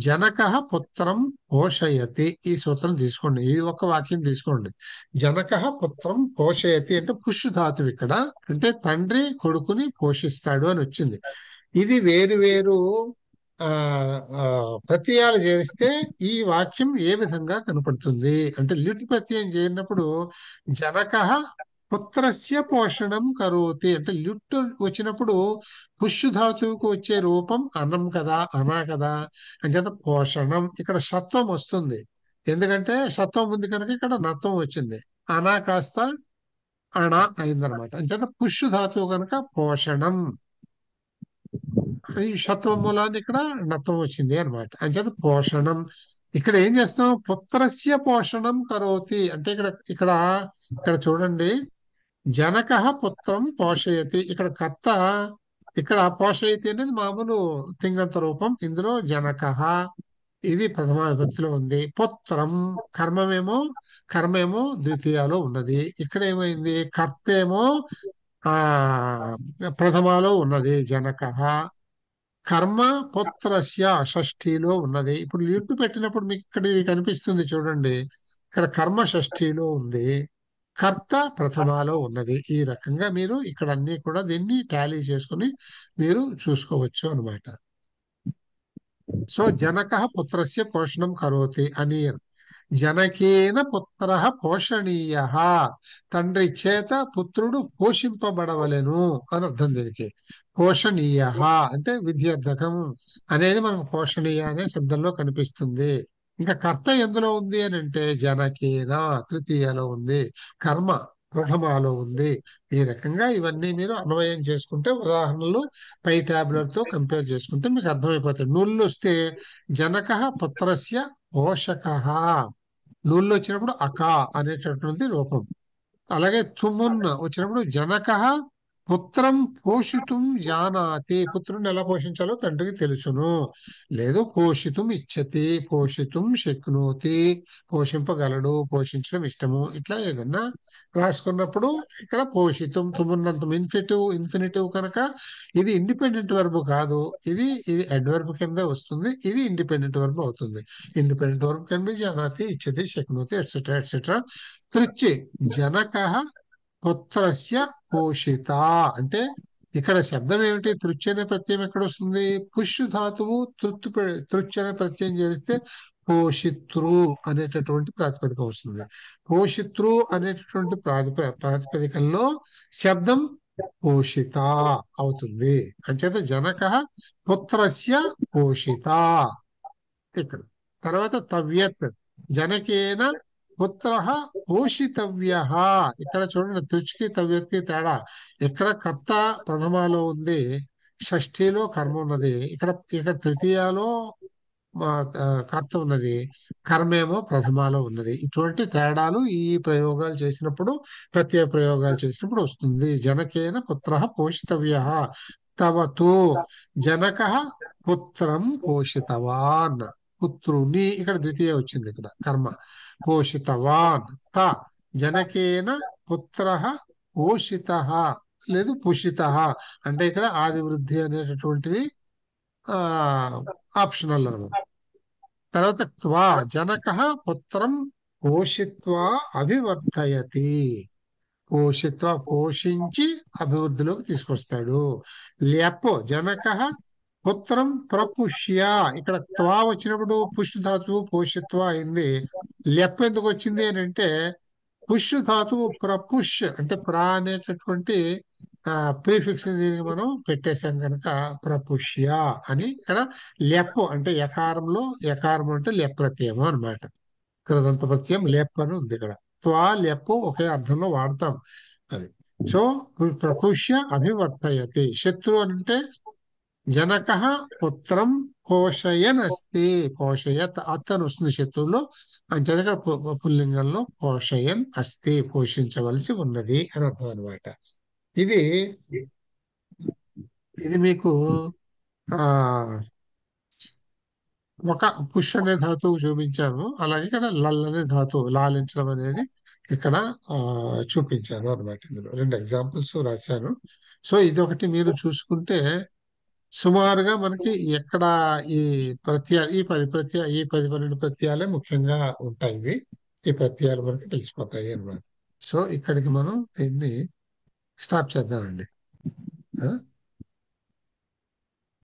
జనక పుత్రం పోషయతి. ఈ సూత్రం తీసుకోండి. ఈ ఒక్క వాక్యం తీసుకోండి. జనక పుత్రం పోషయతి అంటే పుష్ ధాతువు ఇక్కడ. అంటే తండ్రి కొడుకుని పోషిస్తాడు అని వచ్చింది. ఇది వేరు వేరు ప్రత్యయాలు చేరిస్తే ఈ వాక్యం ఏ విధంగా కనపడుతుంది అంటే, లిట్ ప్రత్యయం చేరినప్పుడు జనక పుత్రస్య పోషణం కరోతి అంటే లిట్ వచ్చినప్పుడు పుష్ ధాతువుకు వచ్చే రూపం అనం కదా, అనా కదా. అంచేత పోషణం ఇక్కడ షత్వం వస్తుంది. ఎందుకంటే షత్వం ఉంది కనుక ఇక్కడ నత్వం వచ్చింది. అనా కాస్త అణ అయిందనమాట. అంచేత పుష్ ధాతువు కనుక పోషణం. ఈ షత్వం మూలాన్ని ఇక్కడ నత్వం వచ్చింది అనమాట. అంచేత పోషణం. ఇక్కడ ఏం చేస్తాం? పుత్రస్య పోషణం కరోతి అంటే ఇక్కడ ఇక్కడ ఇక్కడ చూడండి, జనక పుత్రం పోషయతి. ఇక్కడ కర్త, ఇక్కడ పోషయతి అనేది మామూలు తింగంత రూపం. ఇందులో జనక ఇది ప్రథమ విభక్తిలో ఉంది. పుత్రం కర్మేమో ద్వితీయలో ఉన్నది. ఇక్కడ ఏమైంది? కర్త ఏమో ప్రథమలో ఉన్నది జనక. కర్మ పుత్రస్య షష్ఠిలో ఉన్నది. ఇప్పుడు లిట్టు పెట్టినప్పుడు మీకు ఇక్కడ ఇది కనిపిస్తుంది చూడండి. ఇక్కడ కర్మ షష్ఠిలో ఉంది, కర్త ప్రథమాలో ఉన్నది. ఈ రకంగా మీరు ఇక్కడ అన్ని కూడా దీన్ని టాలీ చేసుకుని మీరు చూసుకోవచ్చు అనమాట. సో జనక పుత్రస్య పోషణం కరోతి అని. జనకేన పుత్ర పోషణీయ, తండ్రి చేత పుత్రుడు పోషింపబడవలెను అని అర్థం. దీనికి పోషణీయ అంటే విద్యార్థకం అనేది మనకు పోషణీయ అనే శబ్దంలో కనిపిస్తుంది. ఇంకా కర్త ఎందులో ఉంది అని అంటే జనకేన తృతీయలో ఉంది, కర్మ ప్రథమాలో ఉంది. ఈ రకంగా ఇవన్నీ మీరు అన్వయం చేసుకుంటే ఉదాహరణలు పై ట్యాబ్లెట్ తో కంపేర్ చేసుకుంటే మీకు అర్థమైపోతాయి. నుళ్ళు వస్తే జనక పుత్రస్య పోషక, నూళ్ళు వచ్చినప్పుడు అక అనేటటువంటి రూపం. అలాగే తుమున్ వచ్చినప్పుడు జనక పుత్రం పోషితుం జానాతి, పుత్రుని ఎలా పోషించాలో తండ్రికి తెలుసును. లేదు పోషితుం ఇచ్చతి, పోషితుం శక్నోతి, పోషింపగలడు, పోషించడం ఇష్టము, ఇట్లా ఏదన్నా రాసుకున్నప్పుడు ఇక్కడ పోషితుం తుమున్నంతం ఇన్ఫినిటివ్ కనుక ఇది ఇండిపెండెంట్ వర్బ్ కాదు, ఇది ఇది అడ్వర్బ్ కింద వస్తుంది, ఇది ఇండిపెండెంట్ వర్బ్ అవుతుంది. ఇండిపెండెంట్ వర్బ్ కెన్ బి జానాతి, ఇచ్చతి, శక్నోతి ఎట్సెట్రా ఎట్సెట్రా. తృచ్చి జనక పుత్రస్య పోషిత అంటే ఇక్కడ శబ్దం ఏమిటి? తృచ్ అనే ప్రత్యయం ఎక్కడ వస్తుంది? పుష్ ధాతువు తృచ్ అనే ప్రత్యయం చేస్తే పోషితృ అనేటటువంటి ప్రాతిపదిక వస్తుంది. పోషితృ అనేటటువంటి ప్రాతిపదికల్లో శబ్దం పోషిత అవుతుంది. అంచేత జనక పుత్రస్య పోషిత ఇక్కడ. తర్వాత తవ్యత్ జనకేన పుత్ర పోషితవ్య. ఇక్కడ చూడండి, తృచ్కి తవ్యత్కి తేడా. ఇక్కడ కర్త ప్రథమాలో ఉంది, షష్ఠిలో కర్మ ఉన్నది. ఇక్కడ తృతీయాలో కర్త ఉన్నది, కర్మేమో ప్రథమాలో ఉన్నది. ఇటువంటి తేడాలు ఈ ప్రయోగాలు చేసినప్పుడు, ప్రత్యయ ప్రయోగాలు చేసినప్పుడు వస్తుంది. జనకేన పుత్ర పోషితవ్య. తవతు జనక పుత్రం పోషితవాన్, పుత్రుని ఇక్కడ ద్వితీయ వచ్చింది, ఇక్కడ కర్మ. పోషితవాన్ త జనకేన పుత్ర పోషిత లేదు పుషిత అంటే ఇక్కడ ఆది వృద్ధి అనేటటువంటిది ఆప్షనల్ అనమాట. తర్వాత త్వా జనక పుత్రం పోషిత్వా అభివర్ధయతి, పోషించి అభివృద్ధిలోకి తీసుకొస్తాడు. ల్యప్ జనక పుత్రం ప్రపుష్య, ఇక్కడ త్వా వచ్చినప్పుడు పుష్ ధాతువు పోషిత్వ అయింది. లెప్ ఎందుకు వచ్చింది అని అంటే పుష్ ధాతువు ప్రపుష్ అంటే ప్రా అనేటటువంటి ప్రీఫిక్స్ దీనికి మనం పెట్టేశాం కనుక ప్రపుష్య అని. ఇక్కడ లెప్ అంటే యకారం అంటే లెప్ ప్రత్యయం అనమాట. కృదంత ప్రత్యయం లెప్ అని ఉంది ఇక్కడ. త్వా లెప్ ఒకే అర్థంలో వాడతాం అది. సో ప్రపుష్య అభివర్తయతి. శత్రు అంటే జనక పుత్రం పోషయన్ అస్తి, పోషయత్ అతను వస్తుంది శత్రువులో. అంటే పుల్లింగంలో పోషయన్ అస్తి, పోషించవలసి ఉన్నది అని అర్థం అనమాట. ఇది మీకు ఒక పుష్ అనే ధాతువు చూపించాను. అలాగే ఇక్కడ లల్ అనే ధాతువు, లాలించడం అనేది ఇక్కడ చూపించాను అనమాట. ఇందులో 2 ఎగ్జాంపుల్స్ రాశాను. సో ఇదొకటి మీరు చూసుకుంటే సుమారుగా మనకి ఎక్కడ ఈ 10-12 ప్రత్యయాలే ముఖ్యంగా ఉంటాయి. ఈ ప్రత్యయాలు మనకి తెలిసిపోతాయి అన్నమాట. సో ఇక్కడికి మనం దీన్ని స్టాప్ చేద్దామండి.